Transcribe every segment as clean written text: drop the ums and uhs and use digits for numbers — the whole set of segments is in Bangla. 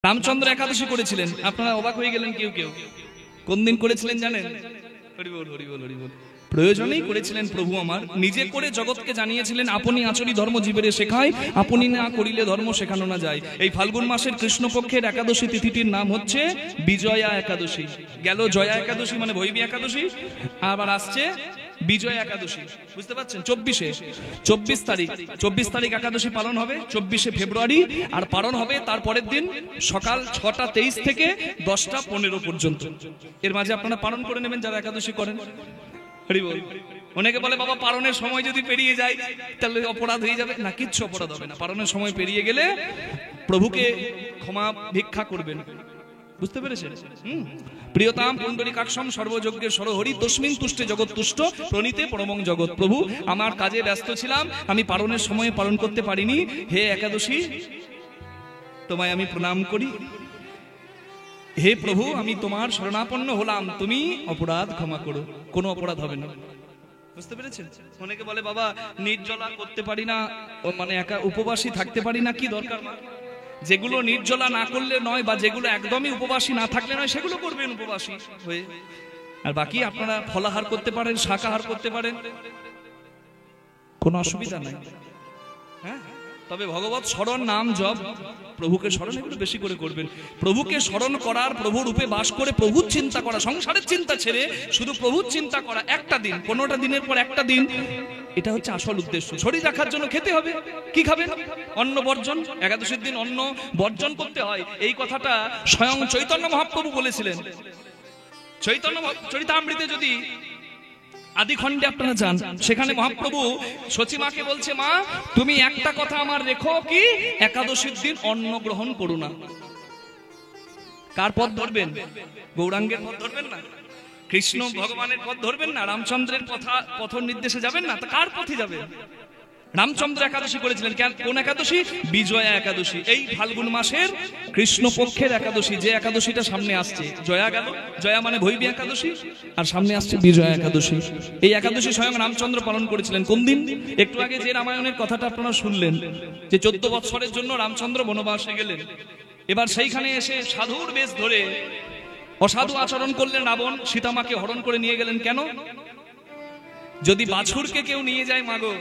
রামচন্দ্র একাদশী করেছিলেন, আপনারা অবাক হয়ে গেলেন কেউ কেউ। কোন দিন করেছিলেন জানেন? হরি বল হরি বল হরি বল। প্রয়োজনেই করেছিলেন প্রভু আমার, নিজে করে জগৎকে জানিয়েছিলেন আপনি আচরি ধর্ম জীবেরে শেখায়, আপনি না করিলে ধর্ম শেখানো না যায়। এই ফাল্গুন মাসের কৃষ্ণপক্ষের একাদশী তিথিটির নাম হচ্ছে বিজয়া একাদশী। গেল জয়া একাদশী মানে ভৈবী একাদশী, আবার আসছে বিজয়া একাদশী, বুঝতে পারছেন? 24 তারিখ 24 তারিখ একাদশী পালন হবে, 24শে ফেব্রুয়ারি, আর পালন হবে তার পরের দিন সকাল 6:23 থেকে 10:15 পর্যন্ত। এর মাঝে আপনারা পালন করে নেবেন যারা একাদশী করেন। হরি বল। অনেকে বলে বাবা পালনের সময় যদি পেরিয়ে যায় তাহলে অপরাধ হয়ে যাবে। না, কিচ্ছু অপরাধ হবে না। পালনের সময় পেরিয়ে গেলে প্রভুকে ক্ষমা ভিক্ষা করবেন, বুঝতে পেরেছেন? প্রিয়তাম পুণ্ডরীকাক্ষম সর্বযজ্ঞের সরহরি তস্মিন তুষ্টে জগৎ তুষ্ট প্রণীতে পরমং জগৎ। প্রভু, আমার কাজে ব্যস্ত ছিলাম, আমি পালনের সময় পালন করতে পারিনি। হে একাদশী, তোমায় আমি প্রণাম করি। হে প্রভু, আমি তোমার শরণাপন্ন হলাম, তুমি অপরাধ ক্ষমা করো। কোনো অপরাধ হবে না, বুঝতে পেরেছেন? অনেকে বলে বাবা নির্জলা করতে পারি না, মানে একা উপবাসী থাকতে পারি না, কি দরকার? যেগুলো নির্জলা না করলে নয়, বা যেগুলো একদমই উপবাসী না থাকলে নয়, সেগুলো করবেন উপবাসী হয়ে। আর বাকি আপনারা ফলাহার করতে পারেন, শাকাহার করতে পারেন, কোনো অসুবিধা নাই। হ্যাঁ, তবে ভগবত স্মরণ, নাম জপ, প্রভুকে স্মরণ এগুলো বেশি করে করবেন। প্রভুকে স্মরণ করার, প্রভু রূপে বাস করে প্রভুর চিন্তা করা, সংসারের চিন্তা ছেড়ে শুধু প্রভুর চিন্তা করা, একটা দিন, 15টা দিনের পর একটা দিন, এটা হচ্ছে আসল উদ্দেশ্য। শরীর রাখার জন্য খেতে হবে, কি খাবেন? অন্ন বর্জন। একাদশীর দিন অন্ন বর্জন করতে হয়, এই কথাটা স্বয়ং চৈতন্য মহাপ্রভু বলেছিলেন। চৈতন্য চরিতামৃতে যদি আদি খণ্ডে আপনারা যান, সেখানে মহাপ্রভু সচিমাকে বলছে, মা তুমি একটা কথা আমার রেখো, কি? একাদশীর দিন অন্ন গ্রহণ করো না। কার পথ ধরবেন? গৌরাঙ্গের পথ ধরবেন না? কৃষ্ণ ভগবানের পথ ধরবেন না? রামচন্দ্রের পথ নির্দেশে যাবেন না? তো কার পথে যাবেন? রামচন্দ্র একাদশী করেছিলেন, কোন একাদশী? বিজয়া একাদশী। এই ফাল্গুন মাসের কৃষ্ণপক্ষের একাদশী, যে একাদশীটা সামনে আসছে। জয়া গেল, জয়া মানে ভৈবী একাদশী, আর সামনে আসছে বিজয়া একাদশী। এই একাদশী স্বয়ং রামচন্দ্র পালন করেছিলেন। কোন দিন? একটু আগে যে রামায়ণের কথাটা আপনারা শুনলেন, যে 14 বৎসরের জন্য রামচন্দ্র বনবাসে গেলেন। এবার সেইখানে এসে সাধুর বেশ ধরে অসাধু আচরণ করলেন রাবণ, সীতামাকে হরণ করে নিয়ে গেলেন। কেন? যদি বাছুরকে কেউ নিয়ে যায়, মাগো,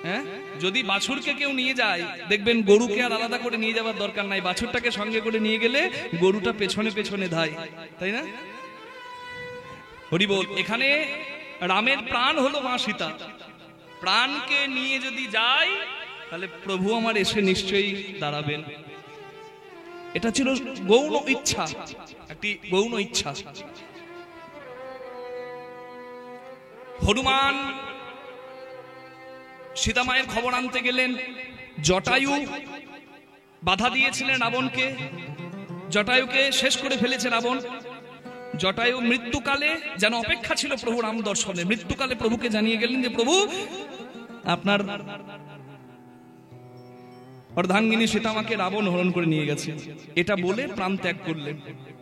হ্যাঁ, যদি বাছুরকে কেউ নিয়ে যায়, দেখবেন গরুকে আর আলাদা করে নিয়ে যাওয়ার দরকার নাই, বাছুরটাকে সঙ্গে করে নিয়ে গেলে গরুটা পেছনে পেছনে ধায়, তাই না? হরি বল। এখানে রামের প্রাণ হলো মা সীতা, প্রাণকে নিয়ে যদি যায় তাহলে প্রভু আমার এসে নিশ্চয়ই দাঁড়াবেন। এটা ছিল গৌণ ইচ্ছা, একটি গৌণ ইচ্ছা। হনুমান সীতামায়ের খবর আনতে গেলেন, জটায়ু বাধা দিয়েছিলেন রাবণকে, জটায়ুকে শেষ করে ফেলেছে রাবণ। জটায়ু মৃত্যুকালে যেন অপেক্ষা ছিল প্রভু রাম দর্শনে, মৃত্যুকালে প্রভুকে জানিয়ে গেলেন যে প্রভু আপনার অর্ধাঙ্গিনী সীতামাকে রাবণ হরণ করে নিয়ে গেছে, এটা বলে প্রাণ ত্যাগ করলেন।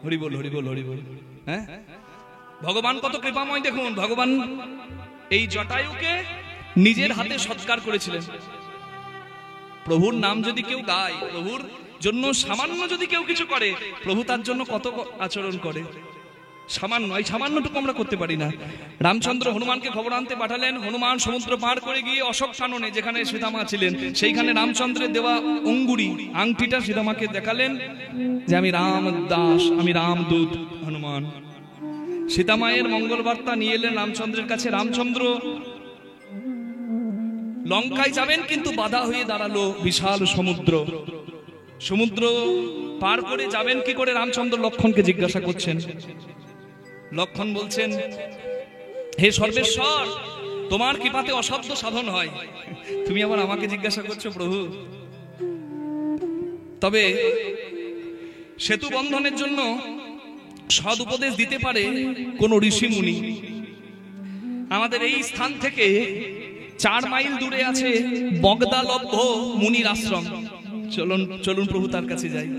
হরি বল হরি বল হরি বল। হ্যাঁ, ভগবান কত কৃপাময় দেখুন। ভগবান এই জটায়ুকে নিজের হাতে সৎকার করেছিলেন। প্রভুর নাম যদি কেউ গায়, প্রভুর জন্য সামান্য যদি কেউ কিছু করে, প্রভু তার জন্য কত আচরণ করে। সামান্য, এই সামান্যটুকু আমরা করতে পারি না। রামচন্দ্র হনুমানকে খবর আনতে পাঠালেন। হনুমান সমুদ্র পার করে গিয়ে অশোক কাননে, যেখানে সীতামা ছিলেন, সেইখানে রামচন্দ্রের দেওয়া অঙ্গুরি আংটিটা সীতামাকে দেখালেন যে আমি রাম দাস, আমি রামদূত হনুমান। সীতামায়ের মঙ্গল বার্তা নিয়ে এলেন রামচন্দ্রের কাছে। রামচন্দ্র লঙ্কায় যাবেন, কিন্তু বাধা হয়ে দাঁড়ালো বিশাল সমুদ্র। সমুদ্র পার করে যাবেন কি করে? রামচন্দ্র লক্ষ্মণকে জিজ্ঞাসা করছেন। লক্ষ্মণ বলছেন, হে সর্বেশ্বর, তোমার কৃপাতে অসাধ্য সাধন হয়, তুমি আবার আমাকে জিজ্ঞাসা করছো প্রভু? তবে সেতু বন্ধনের জন্য সদ উপদেশ দিতে পারে কোন ঋষি মুনি। আমাদের এই স্থান থেকে 4 মাইল দূরে আছে বগদালব্ধ মুনির আশ্রম। চলুন চলুন প্রভু তার কাছে যাই।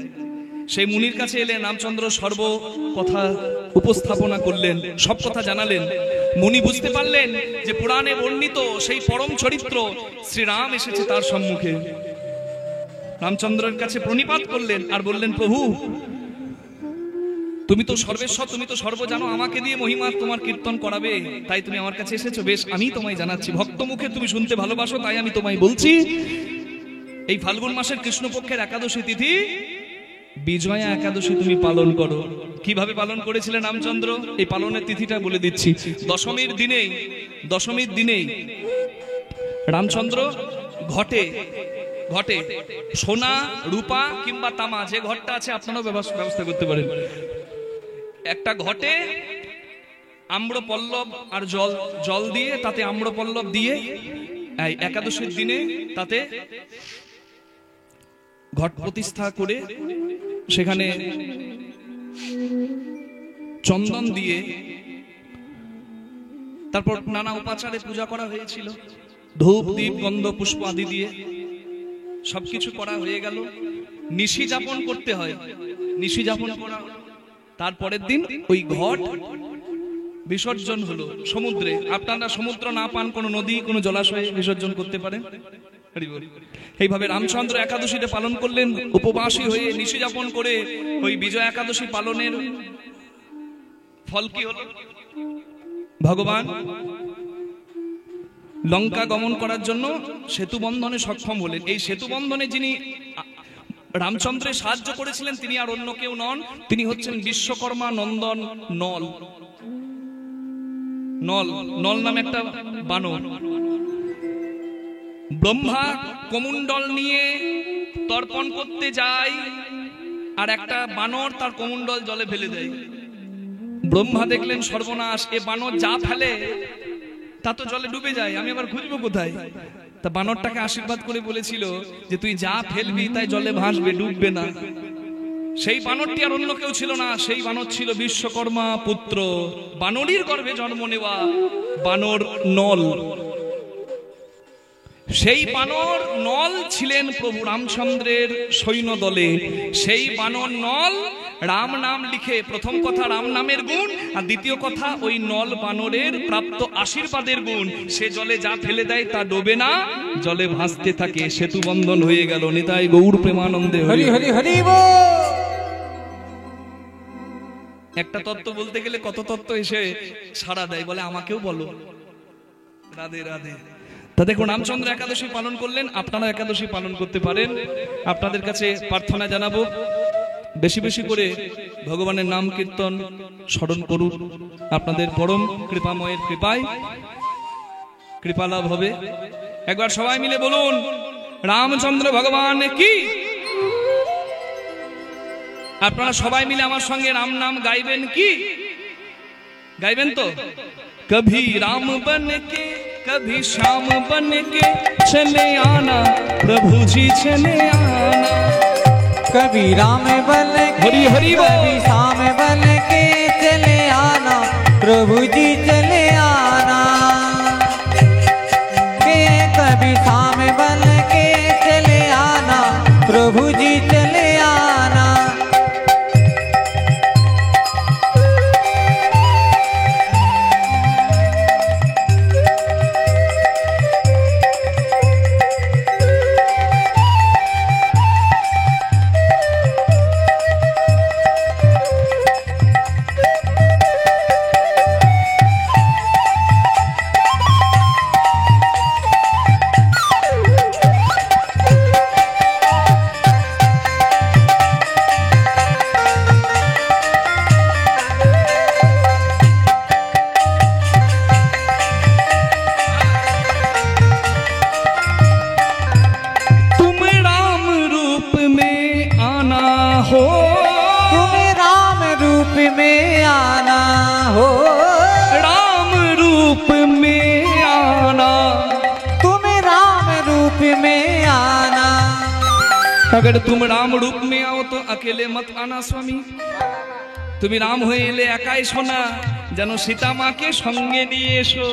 সেই মুনির কাছে এলেন রামচন্দ্র, সর্ব কথা উপস্থাপনা করলেন, সব কথা জানালেন। মুনি বুঝতে পারলেন যে পুরাণে বর্ণিত সেই পরম চরিত্র শ্রীরাম এসেছে তার সম্মুখে। রামচন্দ্রের কাছে প্রণিপাত করলেন আর বললেন, প্রভু তুমি তো সর্বেশ্বর, তুমি তো সর্বজানো, আমাকে দিয়ে মহিমা তোমার কীর্তন করাবে, তাই তুমি আমার কাছে এসেছো। বেশ, আমি তোমায় জানাচ্ছি, ভক্ত মুখে তুমি শুনতে ভালোবাসো, তাই আমি তোমায় বলছি। এই ফাল্গুন মাসের কৃষ্ণপক্ষের একাদশী তিথি বিজয়া একাদশী তুমি পালন করো। কিভাবে পালন করেছিলেন রামচন্দ্র, এই পালনের তিথিটা বলে দিচ্ছি। দশমীর দিনেই রামচন্দ্র ঘটে সোনা, রূপা কিংবা তামা, যে ঘটটা আছে আপনারাও ব্যবস্থা করতে পারেন, একটা ঘটে আম্রপল্লব আর জল দিয়ে, তাতে আম্রপল্লব দিয়ে এই একাদশীর দিনে তাতে ঘট প্রতিষ্ঠা করে সেখানে চন্দন দিয়ে তারপর নানা উপাচারে পূজা করা হয়েছিল, ধূপ দীপ গন্ধ পুষ্প আদি দিয়ে সবকিছু করা হয়ে গেল। নিশি যাপন করতে হয়, নিশি যাপন করা, তারপরের দিন ওই ঘট বিসর্জন হলো সমুদ্রে। আপনারা সমুদ্র না পান, কোনো নদী কোনো জলাশয়ে বিসর্জন করতে পারেন। এইভাবে রামচন্দ্র একাদশীতে পালন করলেন, উপবাসী হয়ে নিশি যাপন করে। ওই বিজয় একাদশী পালনের ফল কি হলো? ভগবান লঙ্কা গমন করার জন্য সেতু বন্ধনে সক্ষম হলেন। এই সেতু বন্ধনে যিনি রামচন্দ্রের সাহায্য করেছিলেন তিনি আর অন্য কেউ নন, তিনি হচ্ছেন বিশ্বকর্মা নন্দন নল। নল নামে একটা বানর। ব্রহ্মা কমণ্ডল নিয়ে তর্পণ করতে যায়, আর একটা বানর তার কমণ্ডল জলে ফেলে দেয়। ব্রহ্মা দেখলেন সর্বনাশ, এ বানর যা ফেলে তা তো জলে ডুবে যায়, আমি আবার খুঁজবো কোথায়? তা বানরটাকে আশীর্বাদ করে বলেছিল যে তুই যা ফেলবি তাই জলে ভাসবে, ডুববে না। সেই বানরটি আর অন্য কেউ ছিল না, সেই বানর ছিল বিশ্বকর্মা পুত্র, বানরীর গর্ভে জন্ম নেওয়া বানর নল। সেই বানর নল ছিলেন প্রভু রামচন্দ্রের সৈন্য দলে। সেই বানর নল রাম নাম লিখে, প্রথম কথা রাম নামের গুণ, আর দ্বিতীয় কথা ওই নল বানরের প্রাপ্ত আশীর্বাদের গুণ। সে জলে যা ফেলে দেয় তা ডোবে না, জলে ভাসতে থাকে। সেতু বন্ধন হয়ে গেল। নিতাই গৌর প্রেমানন্দে হরি হরি হরি বল। একটা তত্ত্ব বলতে গেলে কত তত্ত্ব এসে সাড়া দেয়, বলে আমাকেও বলো। রাধে রাধে। তা দেখুন, রামচন্দ্র একাদশী পালন করলেন, আপনারা একাদশী পালন করতে পারেন। আপনাদের কাছে প্রার্থনা জানাবো, বেশি বেশি করে ভগবানের নাম কীর্তন স্মরণ করুন। আপনাদের পরম কৃপাময়ের কৃপায় কৃপালাভ হবে। একবার সবাই মিলে বলুন, রামচন্দ্র ভগবান কি। আপনারা সবাই মিলে আমার সঙ্গে রাম নাম গাইবেন কি? গাইবেন তো? कभी राम बन के कभी श्याम बन के चले आना प्रभु जी चले आना। कभी राम बन के हरि हरि कभी श्याम बन के चले आना प्रभु जी चले आना। के कभी श्याम बन के चले आना प्रभु जी चले आना। अगर तुम राम रूप में आओ तो अकेले मत आना स्वामी। তুমি রাম হয়ে এলে একাই শোনা, যেন সীতা মাকে সঙ্গে নিয়ে এসো।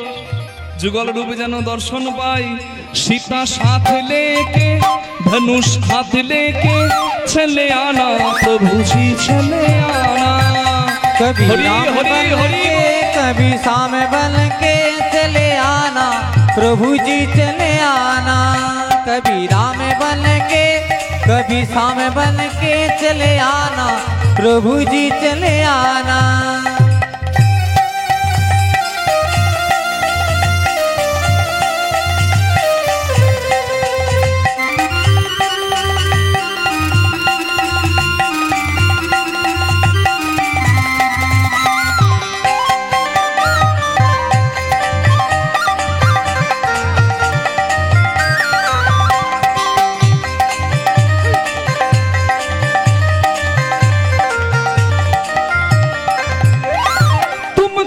যুগল রূপ যেন দর্শন পাই, सीता साथ लेके धनुष हाथ लेके चले आना प्रभु जी चले आना। कभी राम बन के कभी श्याम बन के चले आना प्रभु जी चले आना। कभी राम बन के कभी सामे बन के चले आना, प्रभु जी चले आना।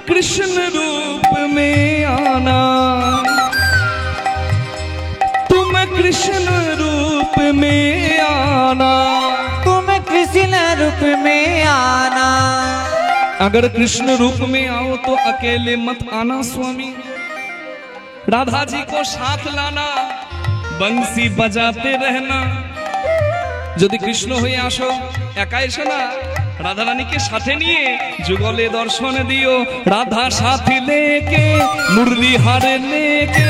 कृष्ण रूप में आना, तुम कृष्ण रूप में आना, तुम कृष्ण रूप में आना। अगर कृष्ण रूप में आओ तो अकेले मत आना स्वामी, राधा जी को साथ लाना, बंसी बजाते रहना। यदि कृष्ण हुए आसो एका एसो ना, राधा रानी के साथे निये जुगले दर्शन दियो। राधा साथी लेके मुरली हार लेके,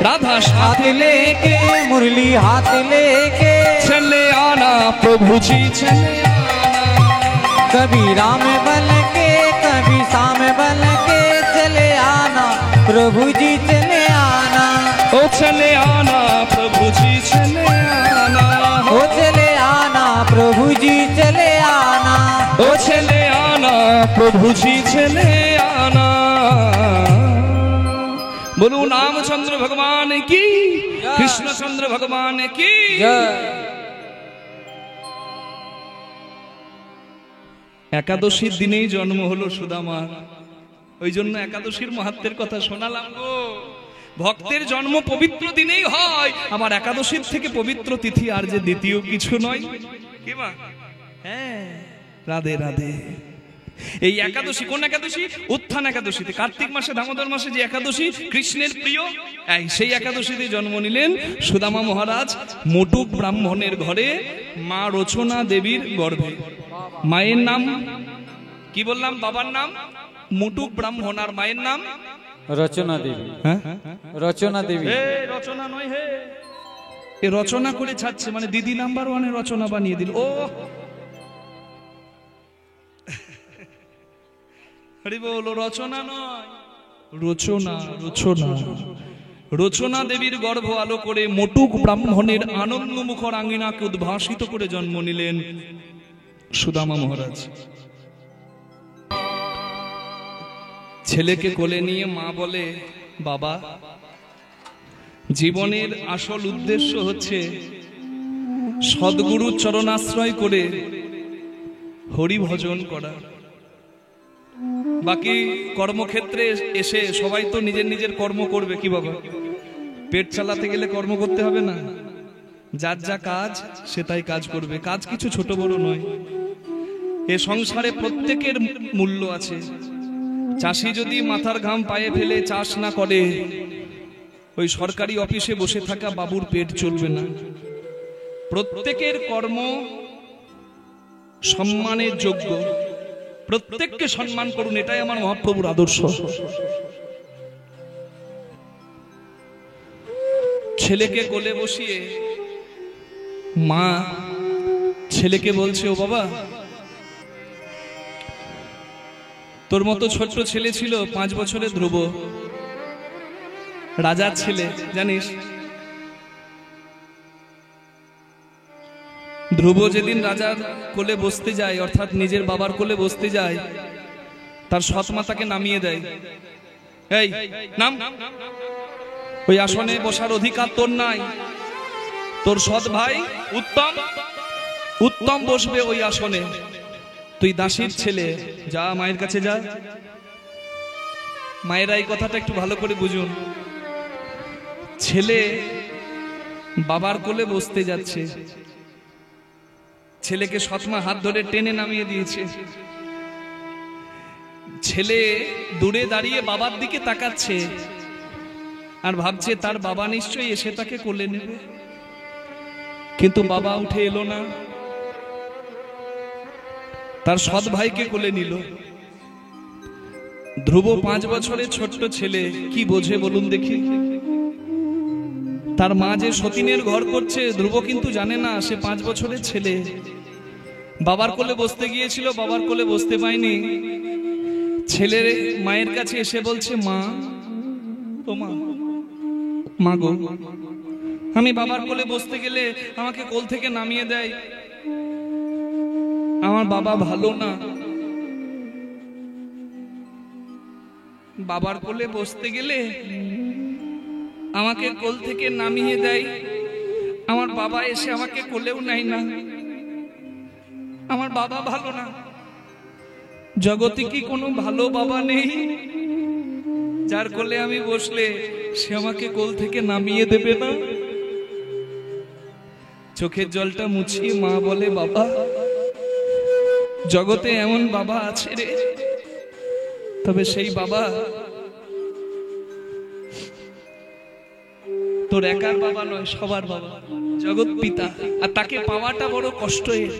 राधा साथी लेके मुरली हाथ लेके चले आना, प्रभु जी चले आना। कभी राम बन के कभी शाम बन के चले आना, प्रभु जी चले आना। ओ चले आना, प्रभु जी चले आना। ओ चले आना, प्रभु जी चले आना। ओ चले आना, प्रभु जी चले आना। बोलो रामचंद्र भगवान की, कृष्णचंद्र भगवान की। एकादशीर दिनेই জন্ম হলো সুদামার, ওই জন্য একাদশীর মাহাত্ম্যের কথা শোনালাম গো। ভক্তের জন্ম পবিত্র দিনেই হয়, আবার একাদশীর থেকে পবিত্র তিথি আর যে দ্বিতীয় কিছু নয়। কি মা? হ্যাঁ, রাধে রাধে। এই একাদশী কোন একাদশী? উত্থান একাদশীতে, কার্তিক মাসে দামোদর মাসে যে একাদশী কৃষ্ণের প্রিয়, সেই একাদশীতে জন্ম নিলেন সুদামা মহারাজ মোটুক ব্রাহ্মণের ঘরে, মা রচনা দেবীর গর্ভে। মায়ের নাম কি বললাম? বাবার নাম মোটুক ব্রাহ্মণ, আর মায়ের নাম রচনা দেবী। হ্যাঁ, রচনা দেবী। রচনা নয় হে, এ রচনা করে ছাড়ছে, মানে দিদি নাম্বার ওয়ানে রচনা বানিয়ে দিল। ও হরি বল, রচনা নয়, রচনা। রচনা রচনা দেবীর গর্ভ আলো করে মোটুক ব্রাহ্মণের আনন্দ মুখর আঙ্গিনাকে উদ্ভাসিত করে জন্ম নিলেন সুদামা মহারাজ। ছেলেকে কোলে নিয়ে মা বলে, বাবা, জীবনের আসল উদ্দেশ্য হচ্ছে সদ্গুরু চরণাশ্রয় করে হরি ভজন করা। বাকি কর্মক্ষেত্রে এসে সবাই তো নিজের নিজের কর্ম করবে। কি বাবা, পেট চালাতে গেলে কর্ম করতে হবে না? যার যা কাজ সে তাই কাজ করবে। কাজ কিছু ছোট বড় নয়, এ সংসারে প্রত্যেকের মূল্য আছে। চাষি যদি মাথার ঘাম পায়ে ফেলে চাষ না করে, ওই সরকারি অফিসে বসে থাকা বাবুর পেট চলবে না। প্রত্যেকের কর্ম সম্মানের যোগ্য, প্রত্যেককে সম্মান করুন, এটাই আমার মহাপ্রভুর আদর্শ। ছেলেকে কোলে বসিয়ে মা ছেলেকে বলছে, ও বাবা, তোর মতো ছোট্ট ছেলে ছিল 5 বছরের ধ্রুব, রাজার ছেলে, জানিস? ধ্রুব যেদিন রাজার কোলে বসতে যায়, অর্থাৎ নিজের বাবার কোলে বসতে যায়, তার সৎ মাতাকে নামিয়ে দেয়। এই নাম, ওই আসনে বসার অধিকার তোর নাই, তোর সৎ ভাই উত্তম উত্তম বসবে ওই আসনে, তুই দাসীর ছেলে, যা মায়ের কাছে যা। মায়েরা এই কথাটা একটু ভালো করে বুঝুন। ছেলে বাবার কোলে বসতে যাচ্ছে, ছেলেকে সৎমা হাত ধরে টেনে নামিয়ে দিয়েছে। ছেলে দূরে দাঁড়িয়ে বাবার দিকে তাকাচ্ছে আর ভাবছে তার বাবা নিশ্চয়ই এসে তাকে কোলে নেবে, কিন্তু বাবা উঠে এলো না, তার সৎ ভাইকে কোলে নিল। ধ্রুব 5 বছরের ছোট্ট ছেলে, কি বোঝে বলুন দেখি? তার মা যে সতীনের ঘর করছে ধ্রুব কিন্তু জানে না সে 5 বছরের ছেলে। বাবার কোলে বসতে গিয়েছিল, বাবার কোলে বসতে পায়নি। ছেলের মায়ের কাছে এসে বলছে, মা ও মা, মা গো, আমি বাবার কোলে বসতে গেলে আমাকে কোল থেকে নামিয়ে দেয়, আমার বাবা ভালো না। বাবার কোলে বসতে গেলে আমাকে কোল থেকে নামিয়ে দেয়, আমার বাবা এসে আমাকে কোলেও নেয় না, আমার বাবা ভালো না। জগতে কি কোনো ভালো বাবা নেই যার কোলে আমি বসলে সে আমাকে কোল থেকে নামিয়ে দেবে না? চোখের জলটা মুছিয়ে মা বলে, বাবা, জগতে এমন বাবা আছে রে, তবে সেই বাবা তোর একার বাবা নয়, সবার বাবা, জগৎ পিতা, আর তাকে পাওয়াটা বড় কষ্টের।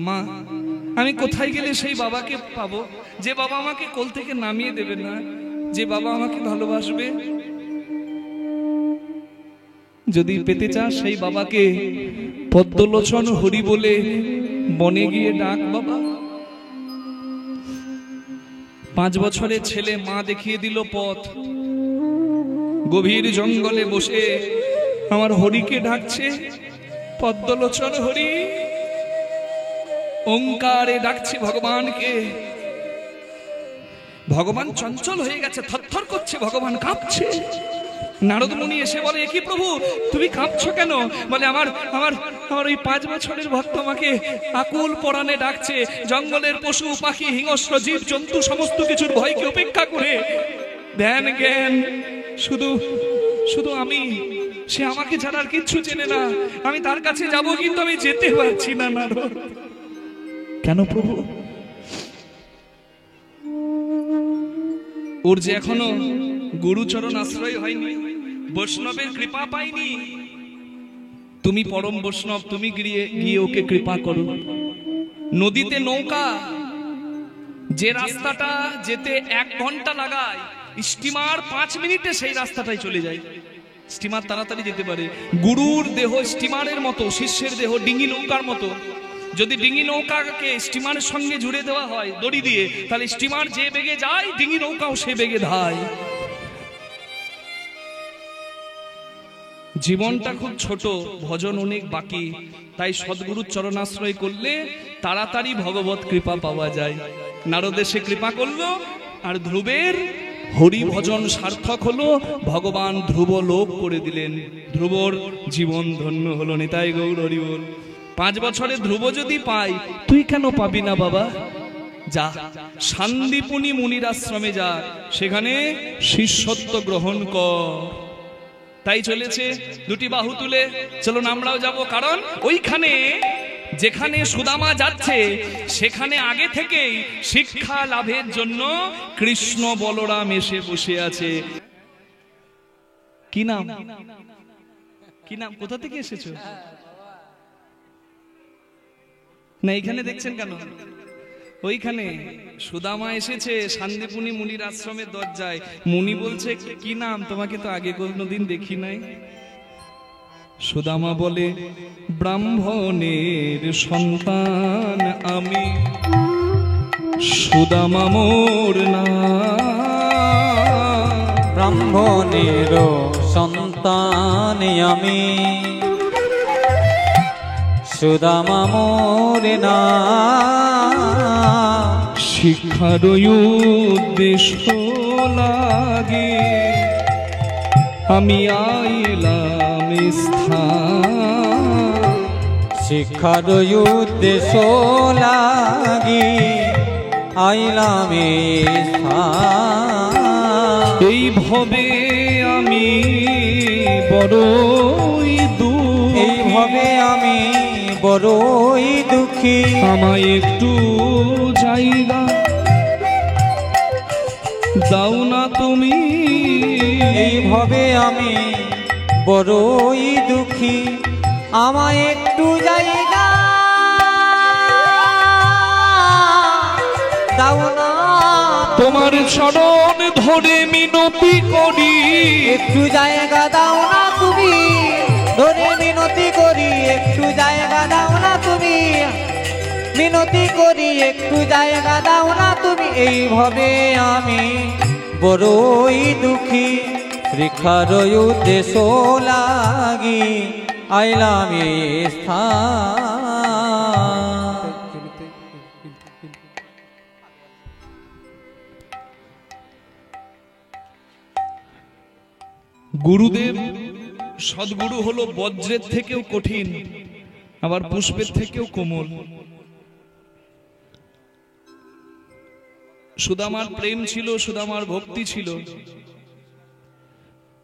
মা, আমি কোথায় গেলে সেই বাবাকে পাবো যে বাবা আমাকে কোল থেকে নামিয়ে দেবে না, যে বাবা আমাকে ভালোবাসবে? যদি পেতে চাস সেই বাবাকে পদ্মলোচন হরি বলে বনে গিয়ে ডাক বাবা। 5 বছরের ছেলে মা দেখিয়ে দিল পথ, গভীর জঙ্গলে বসে আমার হরিকে ডাকছে, পদ্মলোচন হরি, ওঙ্কারে ডাকছে ভগবানকে। ভগবান চঞ্চল হয়ে গেছে, থরথর করছে, ভগবান কাঁপছে। নারদ মুনি এসে বলে, কি প্রভু তুমি কাঁপছো কেন? বলে, আমার আমার আমার ওই 5 বছরের ভক্ত আমাকে আকুল পরাণে ডাকছে। জঙ্গলের পশু পাখি হিংস্র জীব জন্তু সমস্ত কিছুর ভয়কে উপেক্ষা করে ধ্যান জ্ঞান শুধু শুধু আমি, সে আমাকে ছাড়া আর কিচ্ছু চেনে না। আমি তার কাছে যাব কিন্তু আমি যেতে পারছি না। নারদ, কেন প্রভু? ওর যে এখনো গুরুচরণ আশ্রয় হয়নি, বৈষ্ণবের কৃপা পাইনি। তুমি পরম বৈষ্ণব, তুমি গিয়ে ওকে কৃপা করো। নদীতে নৌকা, যে রাস্তাটা যেতে 1 ঘন্টা লাগায়, স্টিমার 5 মিনিটে সেই রাস্তাটাই চলে যায়। স্টিমার তাড়াতাড়ি যেতে পারে। গুরুর দেহ স্টিমারের মতো, শিষ্যের দেহ ডিঙি নৌকার মতো। যদি ডিঙি নৌকাকে স্টিমারের সঙ্গে জুড়ে দেওয়া হয় দড়ি দিয়ে, তাহলে স্টিমার যে বেগে যায় ডিঙি নৌকাও সে বেগে ধায়। জীবনটা খুব ছোট, ভজন অনেক বাকি, তাই সদ্গুরুর চরণাশ্রয় করলে তাড়াতাড়ি ভগবত কৃপা পাওয়া যায়। নারদে সে কৃপা করলো, আর ধ্রুবের হরি ভজন সার্থক হলো, ভগবান ধ্রুব লোক করে দিলেন, ধ্রুবর জীবন ধন্য হলো। নিতাই গৌর হরি বল। 5 বছরে ধ্রুব যদি পাই, তুই কেন পাবি না বাবা? যা, শান্তিপুনি মুনির আশ্রমে যা, সেখানে শিষ্যত্ব গ্রহণ কর। তাই চলেছে 2টি বাহু তুলে, চলুন আমরাও যাব। কারণ ওইখানে যেখানে সুদামা যাচ্ছে সেখানে আগে থেকেই শিক্ষা লাভের জন্য কৃষ্ণ বলরাম এসে বসে আছে। কি নাম? কি নাম? কোথা থেকে এসেছো? না এখানে দেখছেন কেন? ওইখানে সুদামা এসেছে শান্তিপুনি মুনির আশ্রমের দরজায়। মুনি বলছে, কি নাম? তোমাকে তো আগে কোনোদিন দেখি নাই। সুদামা বলে, ব্রাহ্মণের সন্তান আমি, সুদামা মোর নাম। ব্রাহ্মণের সন্তান আমি, সুদামা মোর নাম। শিক্ষার উদ্দেশ্য লাগে আমি আইলাম স্থান। শিক্ষার উদ্দেশ্য লাগি আইলাম স্থান। এই ভবে আমি বড়ই দুঃখী, এই ভবে আমি বড়ই দুঃখী। আমায় একটু জায়গা দাও না তুমি। এই ভবে আমি বড়ই দুঃখী, আমায় একটু জায়গা দাও না। তোমার চরণ ধরে মিনতি করি, একটু জায়গা দাও না তুমি, ধরে মিনতি করি, একটু জায়গা দাও না তুমি, মিনতি করি, একটু জায়গা দাও না তুমি। এইভাবে আমি বড়ই দুঃখী, শিক্ষার উদ্দেশ্য লাগি আইলাম এই স্থান। গুরুদেব সদ্গুরু হলো বজ্রের থেকেও কঠিন, আবার পুষ্পের থেকেও কোমল। সুদামার প্রেম ছিল, সুদামার ভক্তি ছিল,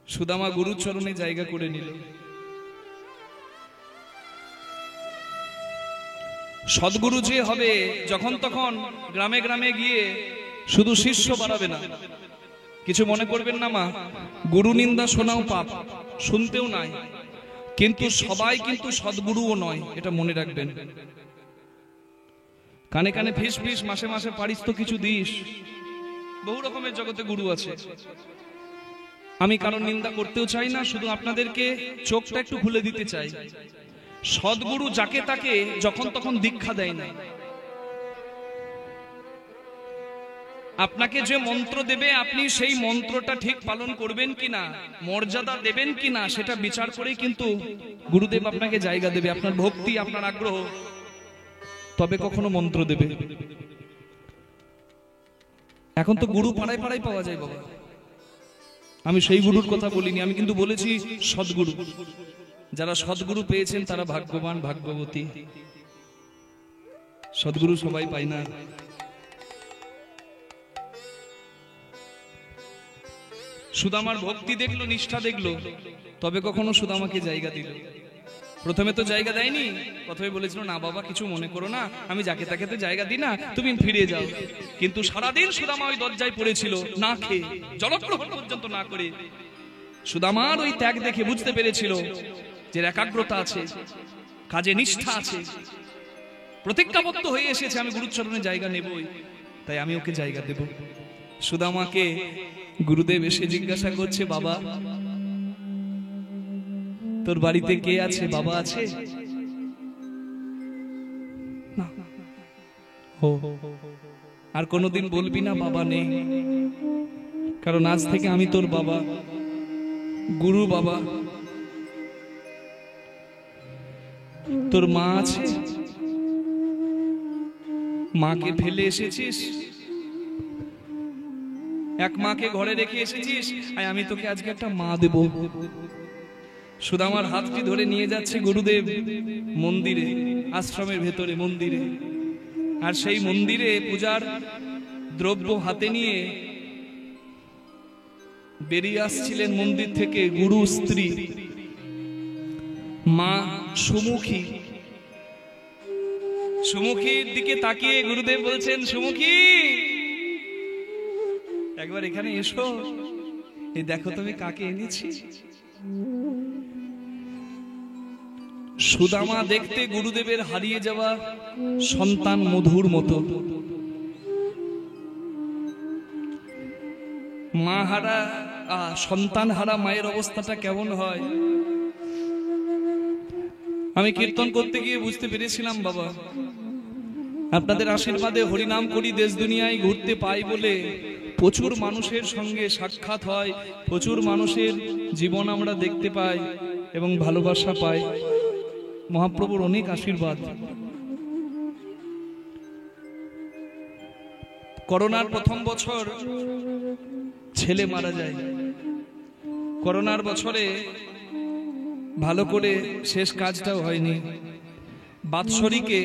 সুদামা গুরুচরণে জায়গা করে নিল। সদ্গুরু যে হবে যখন তখন গ্রামে গ্রামে গিয়ে শুধু শিষ্য বাড়াবে না। কিছু মনে করবেন না মা, গুরু নিন্দা শোনাও পাপ, শুনতেও নাই, কিন্তু সবাই কিন্তু সদ্গুরুও নয়, এটা মনে রাখবেন। কানে কানে ফিস ফিস, মাসে মাসে পারিস তো কিছু দিস, বহু রকমের জগতে গুরু আছে। আমি কারণ নিন্দা করতেও চাই না, শুধু আপনাদেরকে চোখটা একটু খুলে দিতে চাই। সদ্গুরু যাকে তাকে যখন তখন দীক্ষা দেয় না। আপনাকে যে মন্ত্র দেবে, আপনি সেই মন্ত্রটা ঠিক পালন করবেন কিনা, মর্যাদা দেবেন কিনা, সেটা বিচার করেই কিন্তু গুরুদেব আপনাকে জায়গা দেবে। আপনার ভক্তি, আপনার আগ্রহ, তবে কখনো মন্ত্র দেবে। এখন তো গুরু পাড়ায় পাড়ায় পাওয়া যায় বাবা। আমি সেই গুরুর কথা বলিনি, আমি কিন্তু বলেছি সদ্গুরু। যারা সদ্গুরু পেয়েছেন তারা ভাগ্যবান, ভাগ্যবতী। সদ্গুরু সবাই পায় না। সুদামার ভক্তি দেখলো, নিষ্ঠা দেখলো, তবে কখনো সুদামাকে জায়গা দিল। প্রথমে তো জায়গা দেয়নি, প্রথমে বলেছিল না বাবা কিছু মনে করো না, আমি যাকে তাকে তো জায়গা দিই না, তুমি ফিরে যাও। কিন্তু সারাদিন সুদামা ওই দরজায় পড়েছিল, না খেয়ে, জলগ্রহণ পর্যন্ত না করে। সুদামার ওই ত্যাগ দেখে বুঝতে পেরেছিল যে একাগ্রতা আছে, কাজে নিষ্ঠা আছে, প্রতিজ্ঞাবদ্ধ হয়ে এসেছে আমি গুরুচরণে জায়গা নেবই, তাই আমি ওকে জায়গা দেব। সুদামাকে গুরুদেব এসে জিজ্ঞাসা করছে, বাবা তোর বাড়িতে কে আছে, বাবা আছে? আর কোনোদিন বলবি না বাবা নেই, কারণ আজ থেকে আমি তোর বাবা, গুরু বাবা। তোর মা আছে, মাকে ফেলে এসেছিস, এক মাকে ঘরে রেখে এসেছিস, আমি তোকে আজকে একটা মা দেব। সুদামার হাতটি ধরে নিয়ে যাচ্ছে গুরুদেব মন্দিরে, আশ্রমের ভেতরে মন্দিরে। আর সেই মন্দিরে পূজার দ্রব্য হাতে নিয়ে বেরিয়ে আসছিলেন মন্দির থেকে গুরু স্ত্রী মা সুমুখী। সুমুখীর দিকে তাকিয়ে গুরুদেব বলছেন, সুমুখী একবার এখানে এসো, এই দেখো তুমি কাকে এনেছি। সুদামা দেখতে গুরুদেবের হারিয়ে যাওয়া সন্তান মধুর মতো। মা হারা, সন্তান হারা মায়ের অবস্থাটা কেমন হয়। আমি কীর্তন করতে গিয়ে বুঝতে পেরেছিলাম বাবা, আপনাদের আশীর্বাদে হরিনাম করি, দেশ দুনিয়ায় ঘুরতে পাই বলে প্রচুর মানুষের সঙ্গে সাক্ষাৎ হয়, প্রচুর মানুষের জীবন আমরা দেখতে পাই এবং ভালোবাসা পাই। মহাপ্রভুর অনেক আশীর্বাদ। করোনার প্রথম বছর ছেলে মারা যায়। করোনার বছরে ভালো করে শেষ কাজটাও হয়নি। বাৎসরিকে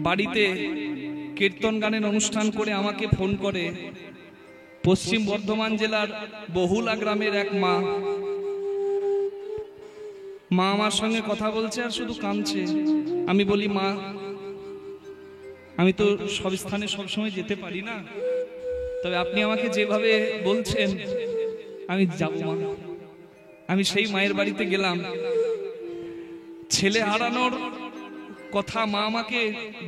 বাড়িতে কীর্তন গানের অনুষ্ঠান করে আমাকে ফোন করে পশ্চিম বর্ধমান জেলার বহুলা গ্রামের এক মা। মা আমার সঙ্গে কথা বলছে আর শুধু কাঁদছে। আমি বলি, মা আমি তো সব স্থানে সবসময় যেতে পারি না, তবে আপনি আমাকে যেভাবে বলছেন আমি যাব মা। আমি সেই মায়ের বাড়িতে গেলাম। ছেলে হারানোর কথা মা আমাকে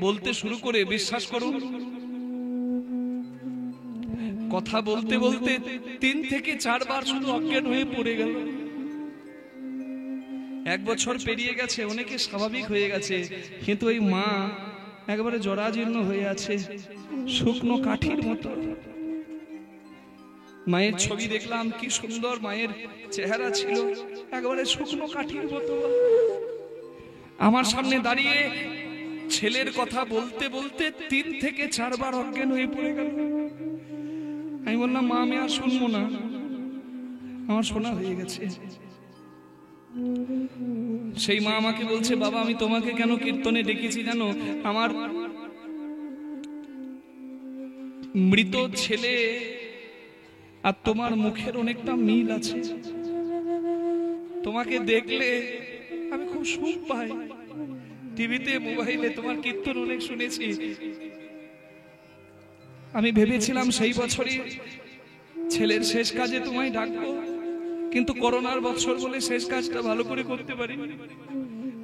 বলতে শুরু করে, বিশ্বাস করুন কথা বলতে বলতে 3 থেকে 4 বার শুধু অজ্ঞান হয়ে পড়ে গেল। 1 বছর পেরিয়ে গেছে, অনেকে স্বাভাবিক হয়ে গেছে, কিন্তু ওই মা একবারে জরাজীর্ণ হয়ে আছে, শুকনো কাঠির মতো। মায়ের ছবি দেখলাম, কি সুন্দর মায়ের চেহারা ছিল, একবারে শুকনো কাঠির মতো। আমার সামনে দাঁড়িয়ে ছেলের কথা বলতে বলতে 3 থেকে 4 বার অজ্ঞান হয়ে পড়ে গেল। আমি বললাম, মা আমি আর শুনবো না, আমার শোনা হয়ে গেছে। সেই মা আমাকে বলছে, বাবা আমি তোমাকে কেন কীর্তনে ডেকেছি জানো? আমার মৃত ছেলে আর তোমার মুখের অনেকটা মিল আছে, তোমাকে দেখলে আমি খুব সুখ পাই। টিভিতে মোবাইলে তোমার কীর্তন অনেক শুনেছি, আমি ভেবেছিলাম সেই বছরই ছেলের শেষ কাজে তোমায় ডাকবো, কিন্তু করোনার বছর বলে শেষ কাজটা ভালো করে করতে পারি,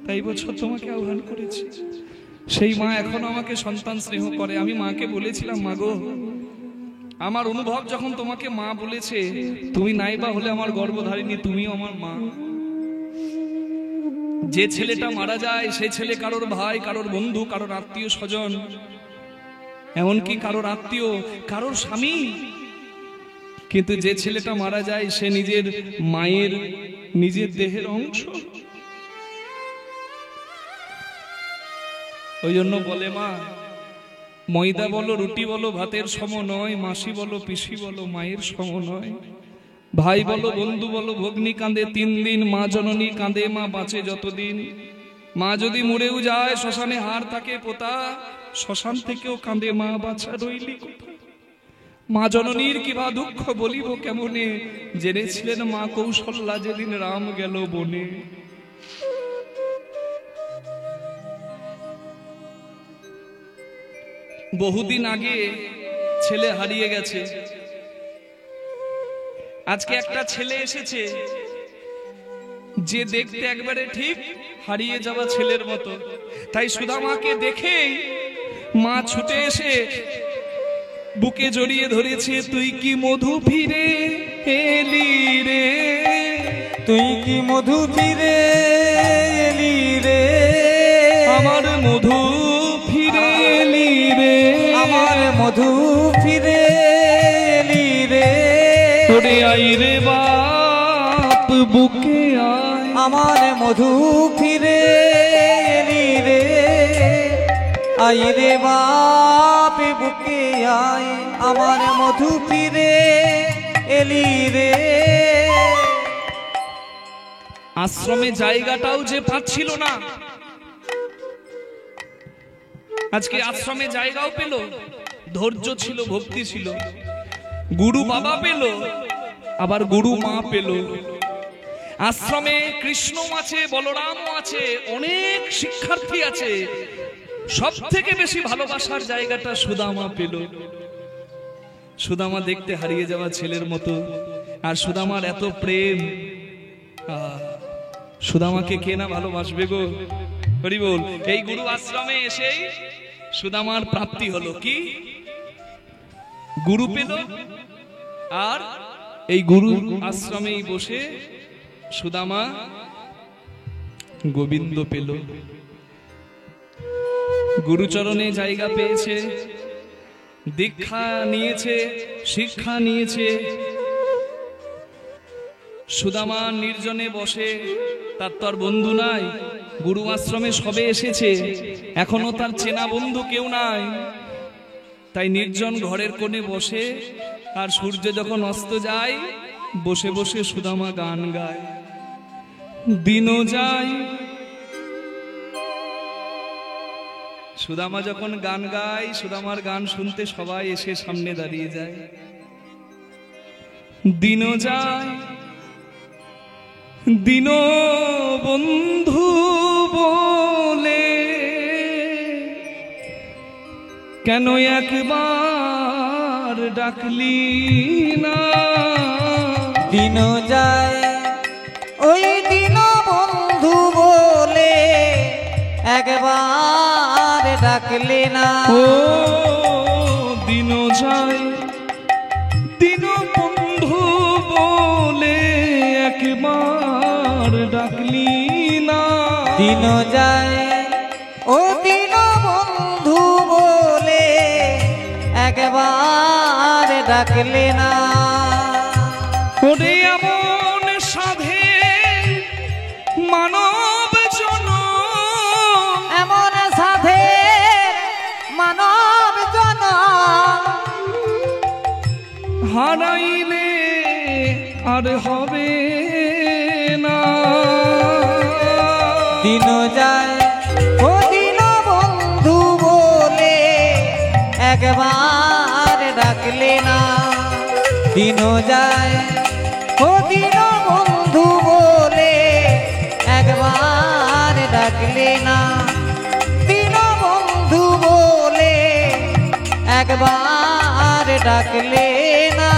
তাই বছর তোমাকে আহ্বান করেছি। সেই মা এখন আমাকে সন্তান স্নেহ করে। আমি মাকে বলেছিলাম, মা গো, আমার অনুভব যখন তোমাকে মা বলেছে, তুমি নাইবা হলে আমার গর্ভধারিণী, তুমিও আমার মা। যে ছেলেটা মারা যায় সে ছেলে কারোর ভাই, কারোর বন্ধু, কারোর আত্মীয় স্বজন, এমনকি কারোর আত্মীয়, কারোর স্বামী। কিন্তু যে ছেলেটা মারা যায় সে নিজের মায়ের নিজের দেহের অংশ। ওই জন্য বলে মা, ময়দা বলো, রুটি বলো, ভাতের সম নয়, মাসি বলো, পিসি বলো, মায়ের সম নয়। ভাই বলো, বন্ধু বলো, ভগ্নী কাঁদে 3 দিন, মা জননী কাঁদে, মা বাঁচে যতদিন। মা যদি মরেও যায়, শ্মশানে হাড় থাকে পোতা, শ্মশান থেকেও কাঁদে মা, বাছা রইলি কোথা। মা জননীর কিবা দুঃখ বলিব কেমনে, জেনেছিলেন মা কৌশল্যা যেদিন রাম গেল বনে। বহুদিন আগে ছেলে হারিয়ে গেছে, আজকে একটা ছেলে এসেছে যে দেখতে একবারে ঠিক হারিয়ে যাওয়া ছেলের মতো। তাই সুদামাকে দেখেই মা ছুটে এসে বুকে জড়িয়ে ধরেছে, তুই কি মধু ফিরে এলি রে, তুই কি মধু ফিরে এলি রে, আমার মধু ফিরে এলি রে, আমার মধু ফিরে এলি রে, তোরে আই রে বাপ বুকে আয়, আমার মধু ফিরে এলি রে, আই রে বাপ বুকে আয়, আমার মধু ফিরে এলি রে। আশ্রমে জায়গাটাও যে পাচ্ছিল না, আজকে আশ্রমে জায়গাও পেল, ধৈর্য ছিল, ভক্তি ছিল, গুরু বাবা পেল, আবার গুরু মা পেল। আশ্রমে কৃষ্ণ আছে, বলরামও আছে, অনেক শিক্ষার্থী আছে, সব থেকে বেশি ভালোবাসার জায়গাটা সুদামা পেল। সুদামা দেখতে হারিয়ে যাওয়া ছেলের মতো, আর সুদামার এত প্রেম, সুদামাকে কে না ভালোবাসবে গো, হরি বল। এই গুরু আশ্রমে এসেই সুদামার প্রাপ্তি হলো, কি গুরু পেল, আর এই গুরু আশ্রমেই বসে সুদামা গোবিন্দ পেল, গুরুচরণে জায়গা পেয়েছে, দীক্ষা নিয়েছে, শিক্ষা নিয়েছে। সুদামা নির্জনে বসে, তার তো আর বন্ধু নাই, গুরু আশ্রমে সবে এসেছে, এখনো তার চেনা বন্ধু কেউ নাই। তাই নির্জন ঘরের কোণে বসে, আর সূর্য যখন অস্ত যায় বসে বসে সুদামা গান গায়, দিনও যায়। সুদামা যখন গান গায়, সুদামার গান শুনতে সবাই এসে সামনে দাঁড়িয়ে যায়। দিনও যায়, দিন বন্ধু বলে কেন একবার ডাকলি না, দিন যায় ওই দিন বন্ধু বলে একবার ডাকলে না, ও দিন যায় দিন যায় ও দিন বন্ধু বলে একবার ডাকলে না। ওরে এমন সাধে মানব জন, এমন সাধে মানব জন হারাইলে আর হবে না। দিন যায় ও দিন বন্ধু বলে একবার ডাকলে না। দিন যায় ও দিন বন্ধু বলে একবার ডাকলে না। দিন বন্ধু বলে একবার ডাকলে না।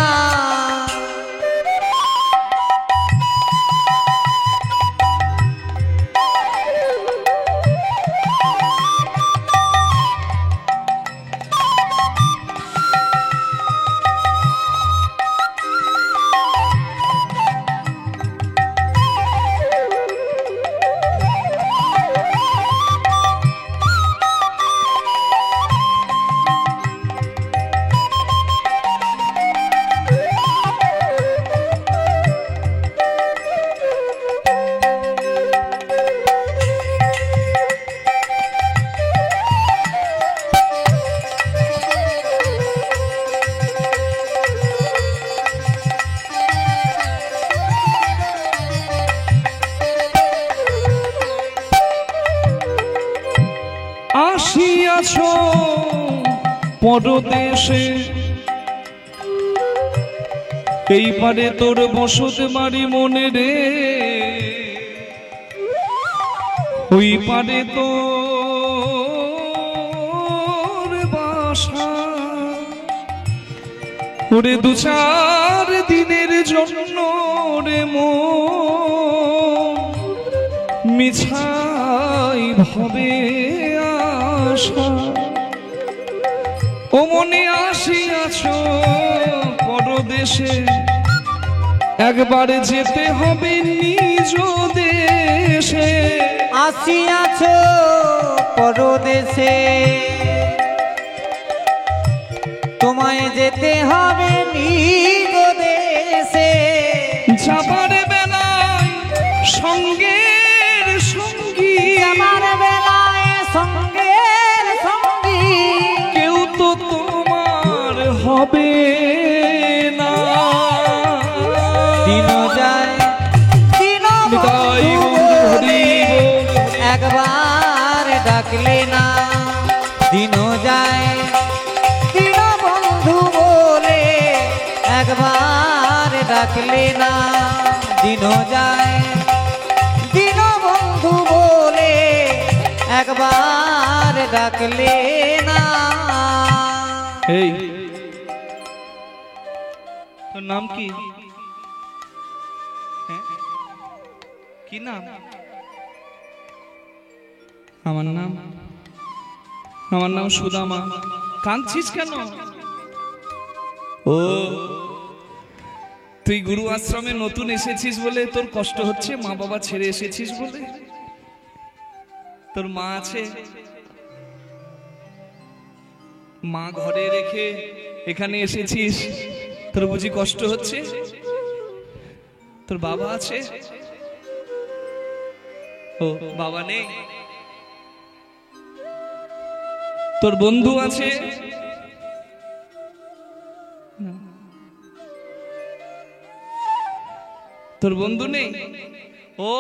আসিয়াছ পরদেশে, এই পারে তোর বসত বাড়ি মনে রে, ওই পারে তোর বাসা। ওরে দু চার দিনের জন্য রে মন মিছাই ভাবে আশা। ও মনে আসিয়াছ পরদেশে, একবার যেতে হবে নিজ দেশে। আসিয়াছ পরদেশে, তোমায় যেতে হবে নিজ দেশে। যাবার বেলায় সঙ্গের সঙ্গী, আমার বেলায় সঙ্গের সঙ্গী কেউ তো তোমার হবে না। দিন যায় দিন নিতাই বন্ধু গৌর বলে হরি বল। একবার ডাকলে না। দিন যায় দিন বন্ধু বলে একবার ডাকলে না। দিন যায় দিন বন্ধু বলে একবার ডাকলে না। এই তোর নাম কি? হ্যাঁ? কি নাম? আমার নাম সুদামা। কাঁদছিস কেন? ও তুই গুরু আশ্রমে নতুন এসেছিস বলে তোর কষ্ট হচ্ছে, মা বাবা ছেড়ে এসেছিস বলে? তোর মা আছে, মা ঘরে রেখে এখানে এসেছিস, তোর বুঝি কষ্ট হচ্ছে? তোর বাবা আছে? ও বাবা নেই? তোর বন্ধু আছে? তোর বন্ধু নেই? ও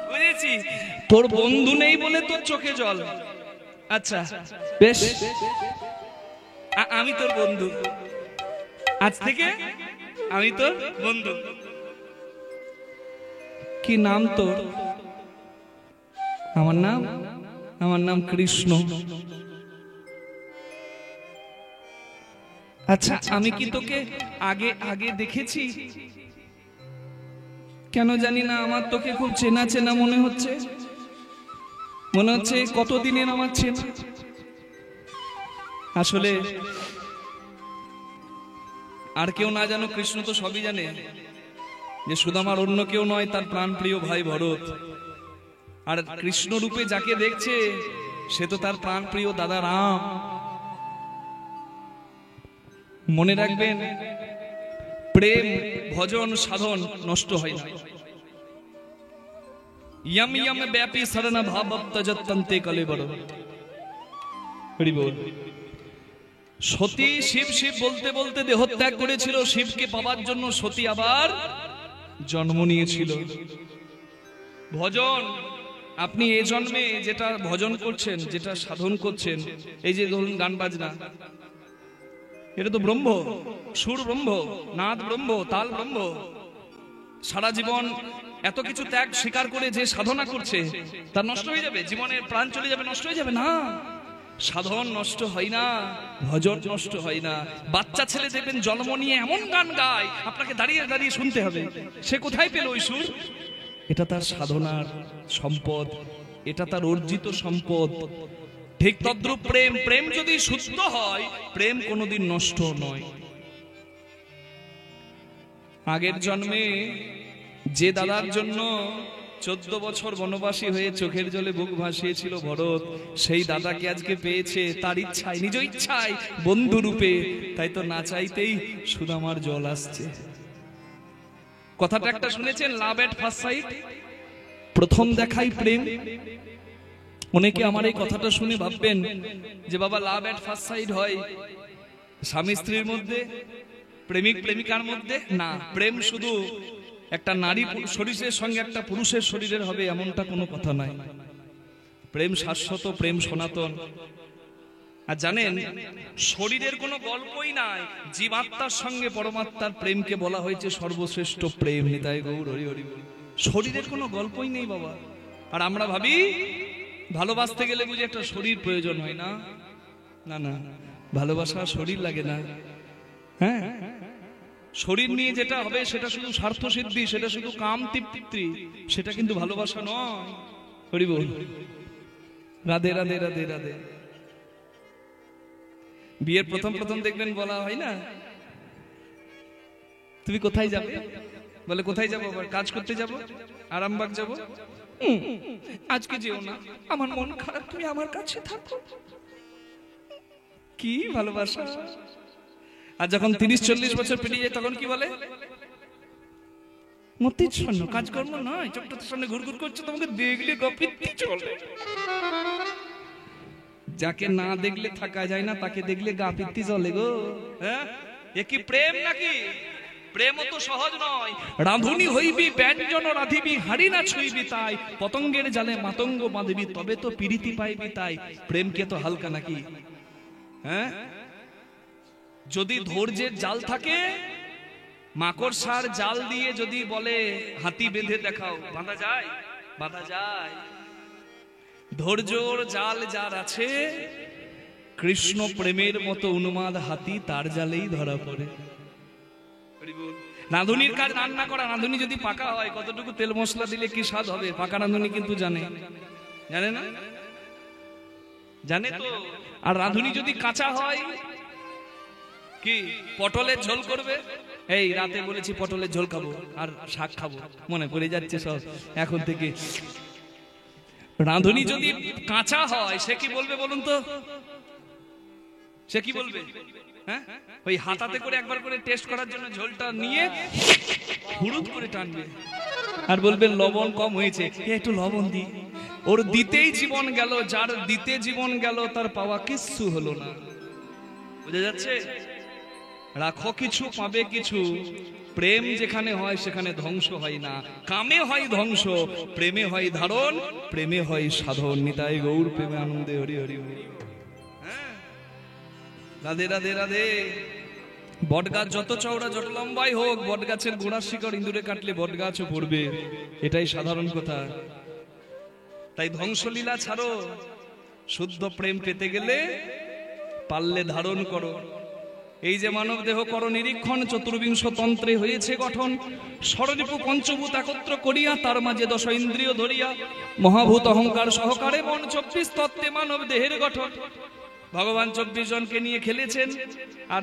বুঝেছি, তোর বন্ধু নেই বলে তোর চোখে জল। আচ্ছা বেশ, আমি তোর বন্ধু, আজ থেকে আমি তোর বন্ধু। কি নাম তোর? আমার নাম কৃষ্ণ। আচ্ছা আমি কি তোকে আগে আগে দেখেছি? কেন জানি না আমার তোকে খুব চেনা চেনা মনে হচ্ছে। কতদিনের আমার চেনা। আসলে আর কেউ না জানো, কৃষ্ণ তো সবই জানে। যে সুদামার অন্য কেউ নয়, তার প্রাণপ্রিয় ভাই ভরত। আর কৃষ্ণ রূপে যাকে দেখছে সে তো তার প্রাণপ্রিয় দাদা রাম। মনে রাখবেন, প্রেম ভজন সাধন নষ্ট হয় না। यम यम व्यापी शरण भावत जत्तन्ते कलेबर। সতী শিব শিব বলতে বলতে দেহত্যাগ করেছিল। শিবকে পাবার জন্য সতী আবার জন্ম নিয়েছিল। ভজন, আপনি এই জন্মে যেটা ভজন করছেন, যেটা সাধন করছেন, এই যে ধরুন গান বাজনা, এটা তো ব্রহ্ম, সুর ব্রহ্ম, নাদ ব্রহ্ম, তাল ব্রহ্ম। সারা জীবন এত কিছু ত্যাগ স্বীকার করে যে সাধনা করছে তার নষ্ট হয়ে যাবে, জীবনের প্রাণ চলে যাবে, নষ্ট হয়ে যাবে না। সাধন নষ্ট হয় না, ভজন নষ্ট হয় না। বাচ্চা ছেলে দেখবেন জন্ম নিয়ে এমন গান গায়, আপনাকে দাঁড়িয়ে দাঁড়িয়ে শুনতে হবে। সে কোথায় পেল ওই সুর? এটা তার সাধনার সম্পদ, এটা তার অর্জিত সম্পদ। ঠিক তদ্রূপ প্রেম, প্রেম যদি শুদ্ধ হয়, প্রেম কোনোদিন নষ্ট নয়। আগের জন্মে যে দাদার জন্য 14 বছর বনবাসী হয়ে চোখের জলে বুক ভাসিয়েছিল ভরত, সেই দাদাকে আজকে পেয়েছে তার ইচ্ছায়, নিজ ইচ্ছায়, বন্ধু রূপে। তাই তো না চাইতেই সুদামার জল আসছে। কথাটা একটা শুনেছেন, লাভ এট ফার্স্ট সাইট, প্রথম দেখাই প্রেম। অনেকে আমার এই কথাটা শুনে ভাববেন যে বাবা লাভ এট ফার্স্ট সাইট হয় স্বামী স্ত্রীর মধ্যে, প্রেমিক প্রেমিকার মধ্যে। না, প্রেম শুধু একটা নারী শরীরের সঙ্গে একটা পুরুষের শরীরের হবে এমনটা কোনো কথা নাই। প্রেম শাশ্বত, প্রেম সনাতন। আর জানেন, শরীরের কোনো গল্পই নাই, জীবাত্মার সঙ্গে পরমাত্মার প্রেমকে বলা হয়েছে সর্বশ্রেষ্ঠ প্রেম। নিতাই গৌর হরি হরি। শরীরের কোনো গল্পই নেই বাবা। আর আমরা ভাবি ভালোবাসতে গেলে বুঝি একটা শরীর প্রয়োজন হয়। না না না, ভালোবাসা শরীর লাগে না। হ্যাঁ, শরীর নিয়ে যেটা হবে সেটা শুধু স্বার্থ সিদ্ধি, সেটা শুধু কাম তৃপ্তি, সেটা কিন্তু ভালোবাসা নয়। হরি বল, রাধে রাধে রাধে রাধে। বিয়ের প্রথম প্রথম দেখবেন বলা হয় না, তুমি কোথায় যাবে? বলে কোথায় যাবো? কাজ করতে যাব, আরামবাগ যাব। আজকে যেও না, আমার মন খারাপ, তুমি আমার কাছে থাকো। কি ভালোবাসা! আর যখন 30-40 বছর পেরিয়ে যায় তখন কি বলে? মতির শূন্য, কাজকর্ম নয়, চোখটা সামনে ঘুরঘুর করছে, তোমাকে দেখলে গপিত্তি চলে। যাকে না দেখলে থাকা যায় না, তাকে দেখলে গাপিত্তি চলে গো। হ্যাঁ, এ কি প্রেম নাকি? প্রেম তো সহজ নয়। রাঁধুনি হইবি ব্যঞ্জন রাধিবি, হাড়ি না ছুইবি তাই, পতঙ্গের জালে মাতঙ্গ বাঁধবি, তবে তো প্রীতি পাইবি তাই। প্রেমকে তো হালকা নাকি? হ্যাঁ, যদি ধৈর্যের জাল থাকে, মাকড়সার জাল দিয়ে যদি বলে হাতি বেঁধে দেখাও, বাঁধা যায়? বাঁধা যায়। ধৈর্যর জাল যার আছে, কৃষ্ণ প্রেমের মতো উন্মাদ হাতি তার জালেই ধরা পড়ে। রাঁধুনির কাজ রান্না করা। রাঁধুনি যদি পাকা হয়, কতটুকু তেল মশলা দিলে কি স্বাদ হবে, পাকা রাঁধুনি কিন্তু জানে। জানে না? জানে তো। আর রাঁধুনি যদি কাঁচা হয়, কি পটলের ঝোল করবে? এই রাতে বলেছি পটলের ঝোল খাবো আর শাক খাবো, মনে পড়ে যাচ্ছে সব এখন থেকে। রাঁধুনি যদি কাঁচা হয়, সে কি বলবে বলুন তো? সে কি বলবে? হ্যাঁ, ওই হাতাতে করে একবার করে টেস্ট করার জন্য ঝোলটা নিয়ে হুড়ুদ করে টানবে আর বলবে লবণ কম হয়েছে, একটু লবণ দি। ওর দিতেই জীবন গেল। যার দিতে জীবন গেল তার পাওয়া কিচ্ছু হলো না। বুঝা যাচ্ছে? রাখো কিছু পাবে কিছু। প্রেম যেখানে হয় সেখানে ধ্বংস হয় না। কামে হয় ধ্বংস, প্রেমে হয় ধারণ, প্রেমে হয় সাধন। নিতাই গৌর প্রেমে আনন্দে হরি হরি হরি। রাধে রাধে রাধে। বটগাছ যত চওড়া যত লম্বাই হোক, বটগাছের গোড়ার শিকড় ইঁদুরে কাটলে বটগাছও পড়বে, এটাই সাধারণ কথা। তাই ধ্বংসলীলা ছাড়ো, শুদ্ধ প্রেম পেতে গেলে পারলে ধারণ করো। এই যে মানব দেহ কর নিরীক্ষণ, চতুর্বিংশ তন্ত্রে হয়েছে গঠন। ষড়রিপু পঞ্চভূত একত্র করিয়া, তার মাঝে 10 ইন্দ্রিয় ধরিয়া, মহাভূত অহংকার সহকারে মন 24 তত্ত্বে মানব দেহের গঠন। ভগবান 24 জনকে নিয়ে খেলেছেন, আর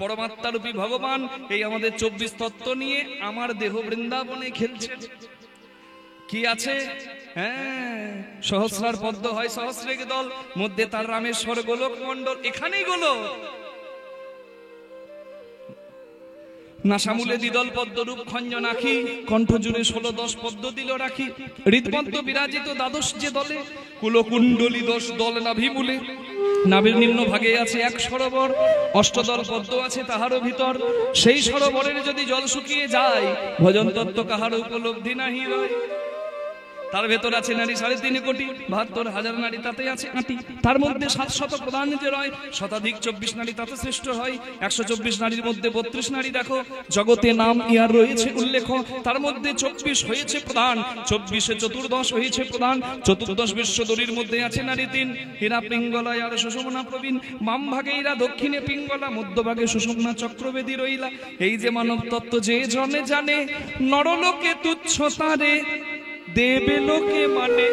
পরমাত্মারূপী ভগবান এই আমাদের 24 তত্ত্ব নিয়ে আমার দেহ বৃন্দাবনে খেলছেন। কি আছে? হ্যাঁ, সহস্রার পদ্ম হয় সহস্রেক দল, মধ্যে তার রামেশ্বর গোলক মন্ডল, এখানেই গোলক। নাসামূলে দ্বিদল পদ্মরূপ খঞ্জন আখি, কণ্ঠ জুড়ে 16-10 পদ্ম দিল রাখি। হৃদপদ্ম বিরাজিত দ্বাদশ যে দলে, কুলকুণ্ডলী 10 দল নাভিমূলে। নাভির নিম্ন ভাগে আছে এক সরোবর, অষ্টদল পদ্ম আছে তাহারও ভিতর। সেই সরোবরের যদি জল শুকিয়ে যায়, ভজন তত্ত্ব কাহার উপলব্ধি নাহি রয়। তার ভেতর আছে নারী 3.5 কোটি, 72,000 নারী তাতে আছে আঁটি। তার মধ্যে 700 প্রধান যে রয়, শতাধিক 24 নারী তাতে শ্রেষ্ঠ হয়। 124 নারীর মধ্যে 32 নারী দেখো, জগতে নাম ইহার রয়েছে উল্লেখ। তার মধ্যে 24 হয়েছে প্রধান, 24-এ 14 হয়েছে প্রধান। 14 বিশ্বদরীর মধ্যে আছে নারী 3, হীরা পিঙ্গলা আর সুষুম্না প্রবীণ। বাম ভাগে হীরা, দক্ষিণে পিঙ্গলা, মধ্যভাগে সুষুম্না চক্রবেদী রইলা। এই যে মানব তত্ত্ব যে জনে জানে, নরলোকে তুচ্ছ তারে, দেবে লোকে মানে।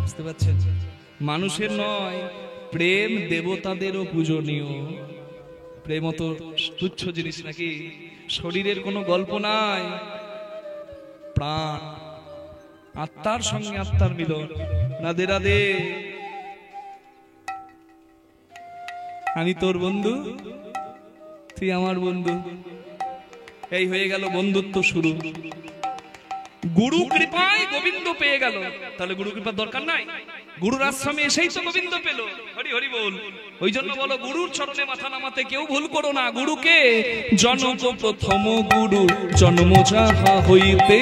বুঝতে পারছেন? মানুষের নয়, প্রেম দেবতাদেরও পূজনীয়। প্রেম তো তুচ্ছ জিনিস নাকি? শরীরের কোনো গল্প নাই, প্রাণ আত্মার সঙ্গে আত্মার মিলন। রাধে রাধে। আমি তোর বন্ধু, তুই আমার বন্ধু, এই হয়ে গেল বন্ধুত্ব শুরু। গুরু কৃপায় গোবিন্দ পেয়ে গেল, তাহলে গুরু কৃপার দরকার নাই? গুরুর আশ্রমে এসেই তো গোবিন্দ পেল। হরি হরি বল। ওই জন্য বলো, গুরুর চরণে মাথা নামাতে কেউ ভুল করো না। গুরুকে জনক প্রথম গুরু জন্ম যাহা হইতে,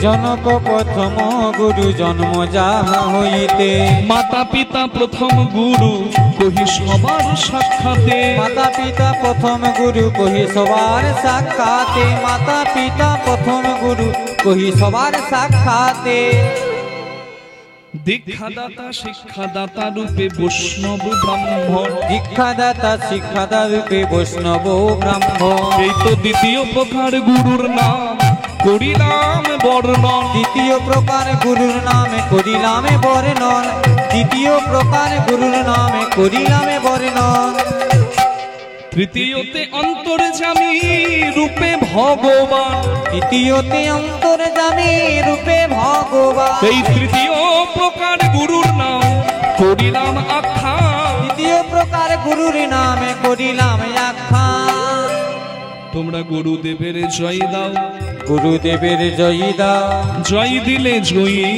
জনক প্রথম গুরু জন্ম যাহা হইতে। মাতা পিতা প্রথম গুরু কহি সবার সাক্ষাতে, মাতা পিতা প্রথম গুরু কহি সবার সাক্ষাতে। মাতা পিতা প্রথম গুরু কহি সবার সাক্ষাতে। দীক্ষাদাতা শিক্ষাদাতা রূপে বৈষ্ণব ব্রাহ্মণ, দীক্ষাদাতা শিক্ষাদাতা রূপে বৈষ্ণব ব্রাহ্মণ। এই তো দ্বিতীয় প্রকার গুরুর নাম করিলাম বর্ণন। দ্বিতীয় প্রকার গুরুর নামে করিলামে বর্ণন। দ্বিতীয় প্রকার গুরুর নামে করিলামে বর্ণন। তৃতীয়তে অন্তর্যামী রূপে ভগবান, তৃতীয়তে অন্তর্যামী রূপে ভগবান। এই তৃতীয় প্রকার গুরুর নাম করিলাম আখ্যান। তৃতীয় প্রকার গুরুর নামে করিলাম আখ্যান। তোমরা গুরুদেবের জয় দাও, গুরুদেবের জয় দাও। জয় দিলে জয়ী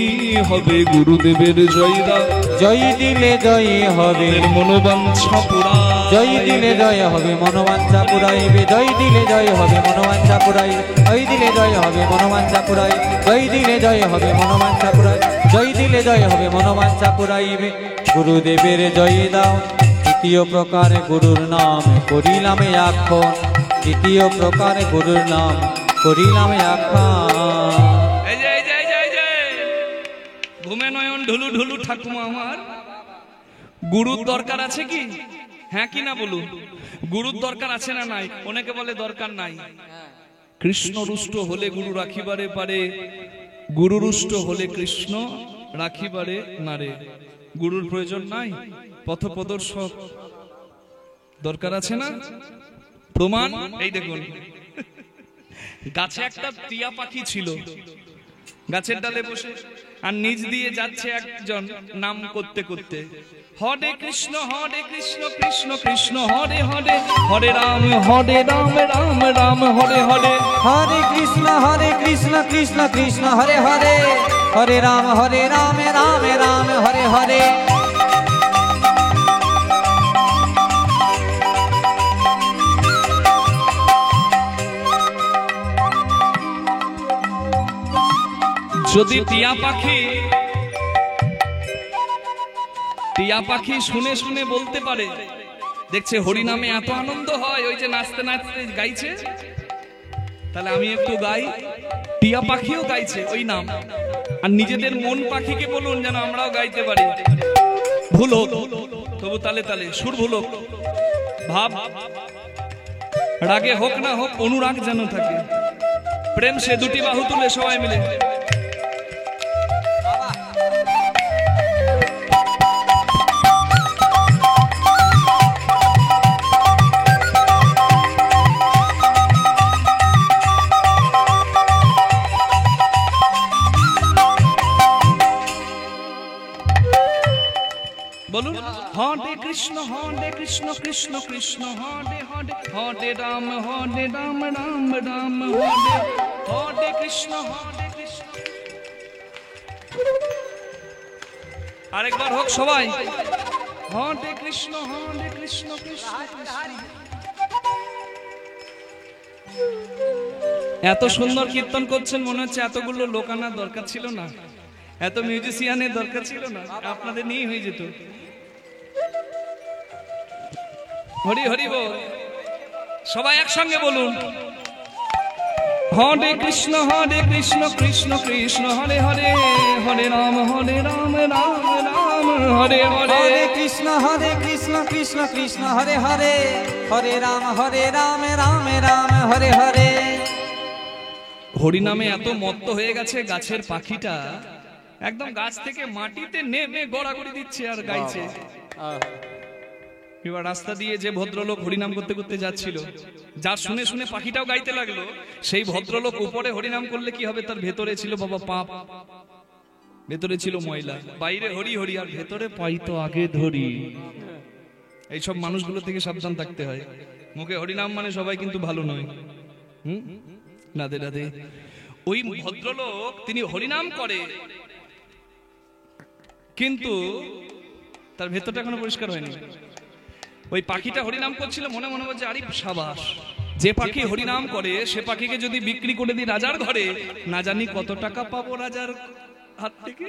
হবে, গুরুদেবের জয় দাও। জয় দিলে জয় হবে, মনোবাঞ্ছা পুরা। জয় দিলে জয় হবে, মনোবাঞ্ছা পুরাইবে। জয় দিলে জয় হবে, মনোবাঞ্ছা পুরাইবে। জয় দিলে জয় হবে, মনোবাঞ্ছা পুরাইবে। জয় দিলে জয় হবে, মনোবাঞ্ছা পুরাইবে। জয় দিলে জয় হবে, মনোবাঞ্ছা পুরাইবে। গুরুদেবের জয় দাও। তৃতীয় প্রকার গুরুর নাম করিলামে আখ্যান। তৃতীয় প্রকার গুরুর নাম করিলামে আখ্যান। এই যে এই যে এই যে এই যে ঘুমে নয়ন ঢুলু ঢুলু ঠাকুমা আমার, গুরুর দরকার আছে কি? হ্যাঁ কি না বলুন? গুরুর দরকার আছে না নাই? অনেকে বলে দরকার নাই। কৃষ্ণ রুষ্ট হলে গুরু রাখিবারে পারে, গুরু রুষ্ট হলে কৃষ্ণ রাখিবারে নারে। গুরুর প্রয়োজন নাই? পথ প্রদর্শক দরকার আছে না? প্রমাণ এই দেখুন, গাছে একটা টিয়া পাখি ছিল, গাছের ডালে বসে, আর নিচ দিয়ে যাচ্ছে একজন নাম করতে করতে, হরে কৃষ্ণ কৃষ্ণ কৃষ্ণ হরে হরে, হরে রাম রাম রাম হরে হরে। হরে কৃষ্ণ কৃষ্ণ কৃষ্ণ হরে হরে, হরে রাম রাম রাম হরে হরে। যদি টিয়া পাখি শুনে শুনে বলতে পারে, দেখছে হরিনামে এত আনন্দ হয়, ওই যে নাচতে নাচতে গাইছে, তাহলে আমি একটু গাই। টিয়া পাখিও গাইছে ওই নাম, আর নিজেদের মন পাখিকে বলুন যেন আমরাও গাইতে পারি। ভুল হোক তবু তালে তালে সুর, ভুল হোক ভাব, রাগে হোক না হোক অনুরাগ যেন থাকে, প্রেম সে দুটি বাহু তুলে সবাই মিলে। বলুন হরে কৃষ্ণ কৃষ্ণ কৃষ্ণ হরে হরে, হরে রাম রাম রাম হরে, হরে কৃষ্ণ কৃষ্ণ। আরেকবার হোক সবাই, হরে কৃষ্ণ কৃষ্ণ কৃষ্ণ। এত সুন্দর কীর্তন করছেন, মনে হচ্ছে এতগুলো লোক আনার দরকার ছিল না, এত মিউজিশিয়ানের দরকার ছিল না, আপনাদের নিয়ে হয়ে যেত। হরি হরি বল, সবাই একসঙ্গে বলুন হরে কৃষ্ণ কৃষ্ণ কৃষ্ণ হরে হরে, হরে রাম রাম রাম হরে হরে, হরে কৃষ্ণ কৃষ্ণ কৃষ্ণ হরে হরে, হরে রাম রাম রাম হরে হরে। হরিনামে এত মত্ত হয়ে গেছে, গাছের পাখিটা একদম গাছ থেকে মাটিতে নেমে গড়াগড়ি দিচ্ছে আর গাইছে। এবার রাস্তা দিয়ে যে ভদ্রলোক হরিনাম করতে করতে যাচ্ছিল, যার শুনে শুনে পাখিটাও গাইতে লাগলো, সেই ভদ্রলোক উপরে হরিনাম করলে কি হবে, তার ভেতরে ছিল বাবা পাপ, ভেতরে ছিল ময়লা, বাইরে হরি হরি আর ভেতরে পাই তো আগে ধরি। এইসব মানুষগুলো থেকে সাবধান থাকতে হয়। মুখে হরিনাম মানে সবাই কিন্তু ভালো নয়। রাধে রাধে। ওই ভদ্রলোক তিনি হরিনাম করে, কিন্তু তার ভেতরটা এখনো পরিষ্কার হয়নি। ওই পাখিটা হরিনাম করছিল, মনে মনে বলছে আরে সাবাস, যে পাখি হরিনাম করে সে পাখিকে যদি বিক্রি করে দিই রাজার ঘরে, না জানি কত টাকা পাবো রাজার হাত থেকে।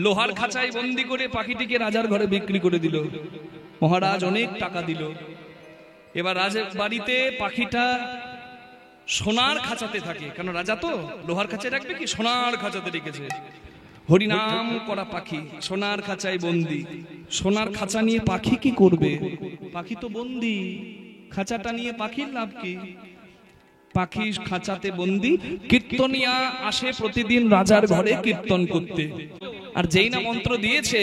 লোহার খাঁচায় বন্দি করে পাখিটিকে রাজার ঘরে বিক্রি করে দিল, মহারাজ অনেক টাকা দিল। এবার রাজার বাড়িতে পাখিটা সোনার খাঁচাতে থাকে, কারণ রাজা তো লোহার খাঁচায় রাখবে কি, সোনার খাঁচাতে রেখেছে। হরিনাম করা পাখি সোনার খাঁচায় বন্দি। সোনার খাঁচা নিয়ে পাখি কি করবে, পাখি তো বন্দি, খাঁচাটা নিয়ে পাখির লাভ কি? পাখি খাঁচাতে বন্দি, কীর্তনিয়া আসে প্রতিদিন রাজার ঘরে কীর্তন করতে। আর যেই না মন্ত্র দিয়েছে,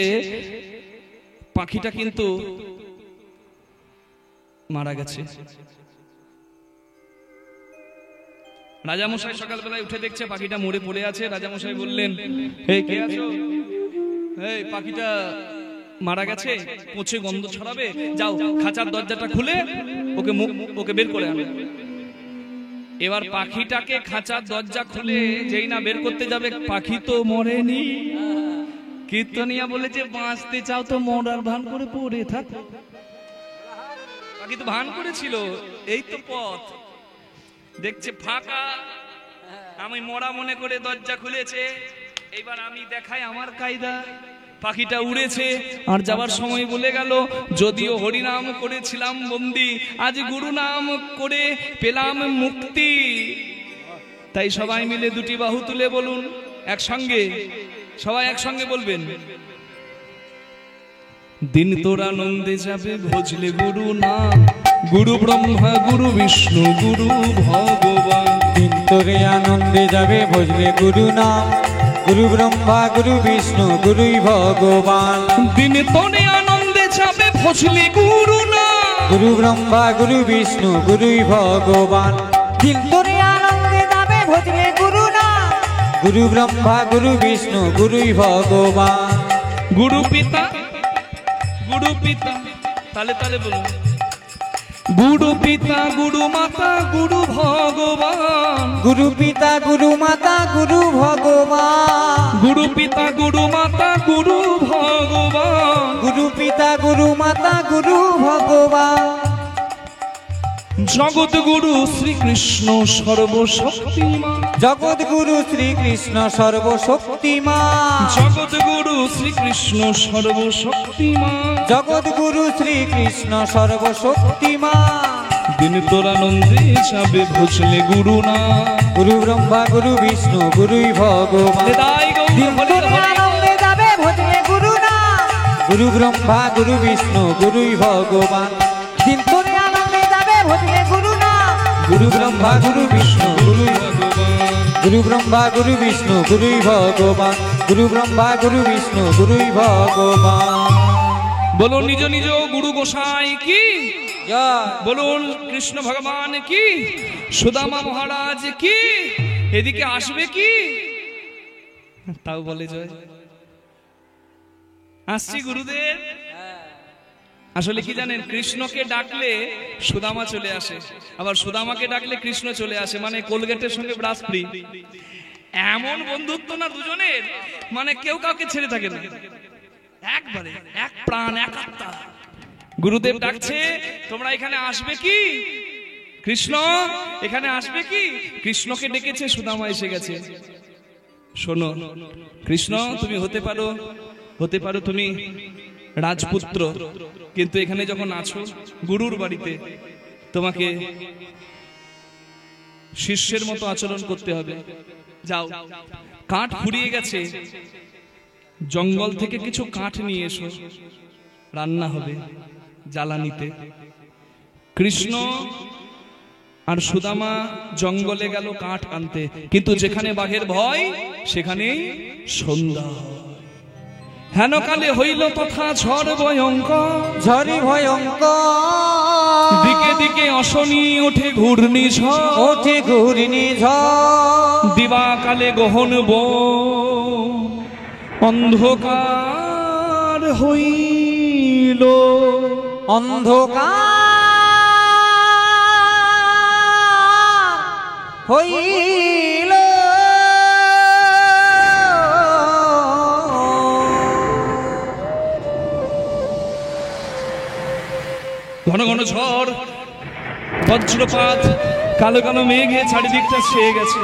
পাখিটা কিন্তু মারা গেছে। রাজামশাই সকালবেলায় উঠে দেখছে পাখিটা মরে পড়ে আছে। রাজামশাই বললেন, এই কে আছো? এই পাখিটা মারা গেছে, পচে গন্ধ ছড়াবে, যাও খাঁচার দরজাটা খুলে ওকে বের করে আনো। এবার পাখিটাকে খাঁচার দরজা খুলে যেই না বের করতে যাবে, পাখি তো মরেনি। কীর্তনিয়া বলেছে, বাঁচতে চাও তো মরার ভান করে পড়ে থাক। পাখি তো ভান করেছিল এই তো পথ, দেখছে ফাঁকা, আমি মরা মনে করে দরজা খুলেছে। এইবার আমি দেখাই আমার কায়দা। পাখিটা উড়েছে, আর যাবার সময় বলে গেল, যদিও হরিনাম করেছিলাম বন্দি, আজ গুরু নাম করে পেলাম মুক্তি। তাই সবাই মিলে দুটি বাহু তুলে বলুন একসঙ্গে, সবাই একসঙ্গে বলবেন, দিন তোর আনন্দে যাবে ভজলে গুরু নাম, গুরু ব্রহ্মা গুরু বিষ্ণু গুরু ভগবান। দিন তোরে আনন্দে যাবে ভজলে গুরু নাম, গুরু ব্রহ্মা গুরু বিষ্ণু গুরুই ভগবান। দিন তোরে আনন্দে যাবে ভজলে গুরু নাম, গুরু ব্রহ্মা গুরু বিষ্ণু গুরুই ভগবান। দিন তোরে আনন্দে যাবে ভজলে গুরু নাম, গুরু ব্রহ্মা গুরু বিষ্ণু গুরুই ভগবান। গুরু পিতা তালে তালে বলুন, গুরু পিতা গুরু মাতা গুরু ভগবান। গুরু পিতা গুরু মাতা গুরু ভগবান। গুরু পিতা গুরু মাতা গুরু ভগবান। গুরু পিতা গুরু মাতা গুরু ভগবান। জগৎ গুরু শ্রীকৃষ্ণ সর্বশক্তিমান। জগৎ গুরু শ্রীকৃষ্ণ সর্বশক্তিমান। জগৎ গুরু শ্রীকৃষ্ণ সর্বশক্তিমান। জগৎ গুরু শ্রীকৃষ্ণ সর্বশক্তিমান। দিন তোর আনন্দে যাবে ভজলে গুরু না, গুরু ব্রহ্মা গুরু বিষ্ণু গুরুই ভগবান। দিন তোর আনন্দে যাবে ভজলে গুরু না, গুরু ব্রহ্মা গুরু বিষ্ণু গুরুই ভগবান। দিন তোর আনন্দে যাবে ভজলে গুরু না, গুরু ব্রহ্মা গুরু বিষ্ণু গুরুই ভগবান। গুরু ব্রহ্মা গুরু বিষ্ণু গুরুই ভগবান। গুরু ব্রহ্মা গুরু বিষ্ণু গুরুই ভগবান। বলুন নিজ নিজ গুরু গোসাই কি, জয়। বলুন কৃষ্ণ ভগবান কি, সুদামা মহারাজ কি, এদিকে আসবে কি, তাও বলে জয়। আসছি গুরুদেব। আসলে কি জানেন, কৃষ্ণকে ডাকলে সুদামা চলে আসে, আবার সুদামাকে ডাকলে কৃষ্ণ চলে আসে, মানে কোলগেটের সঙ্গে ব্রাশ ফ্রি। এমন বন্ধুত্ব না দুজনের, মানে কেউ কাউকে ছেড়ে থাকে না, একবারে এক প্রাণ এক আত্মা। গুরুদেব ডাকছে, তোমরা এখানে আসবে কি? কৃষ্ণ এখানে আসবে কি? কৃষ্ণকে ডেকেছে, সুদামা এসে গেছে। শোনো কৃষ্ণ, তুমি হতে পারো তুমি রাজপুত্র, কিন্তু এখানে যখন আছো গুরুর বাড়িতে, তোমাকে শিষ্যের মতো আচরণ করতে হবে। যাও, কাঠ ফুরিয়ে গেছে, জঙ্গল থেকে কিছু কাঠ নিয়ে এসো, রান্না হবে জ্বালানিতে। কৃষ্ণ আর সুদামা জঙ্গলে গেল কাঠ আনতে, কিন্তু যেখানে বাঘের ভয় সেখানেই সন্ধ্যা। হেন কালে হইল তথা ঝড় ভয়ঙ্কর, ঝড়ি ভয়ঙ্কর, দিকে দিকে অশনি ওঠে ঘূর্ণিঝড়, ওঠে ঘূর্ণিঝড়, দিবা কালে গহন অন্ধকার হইল, অন্ধকার হইল, ঘন ঘন ঝড়, বজ্রপাত, কালো কালো মেঘে চারিদিকটা ছেয়ে গেছে।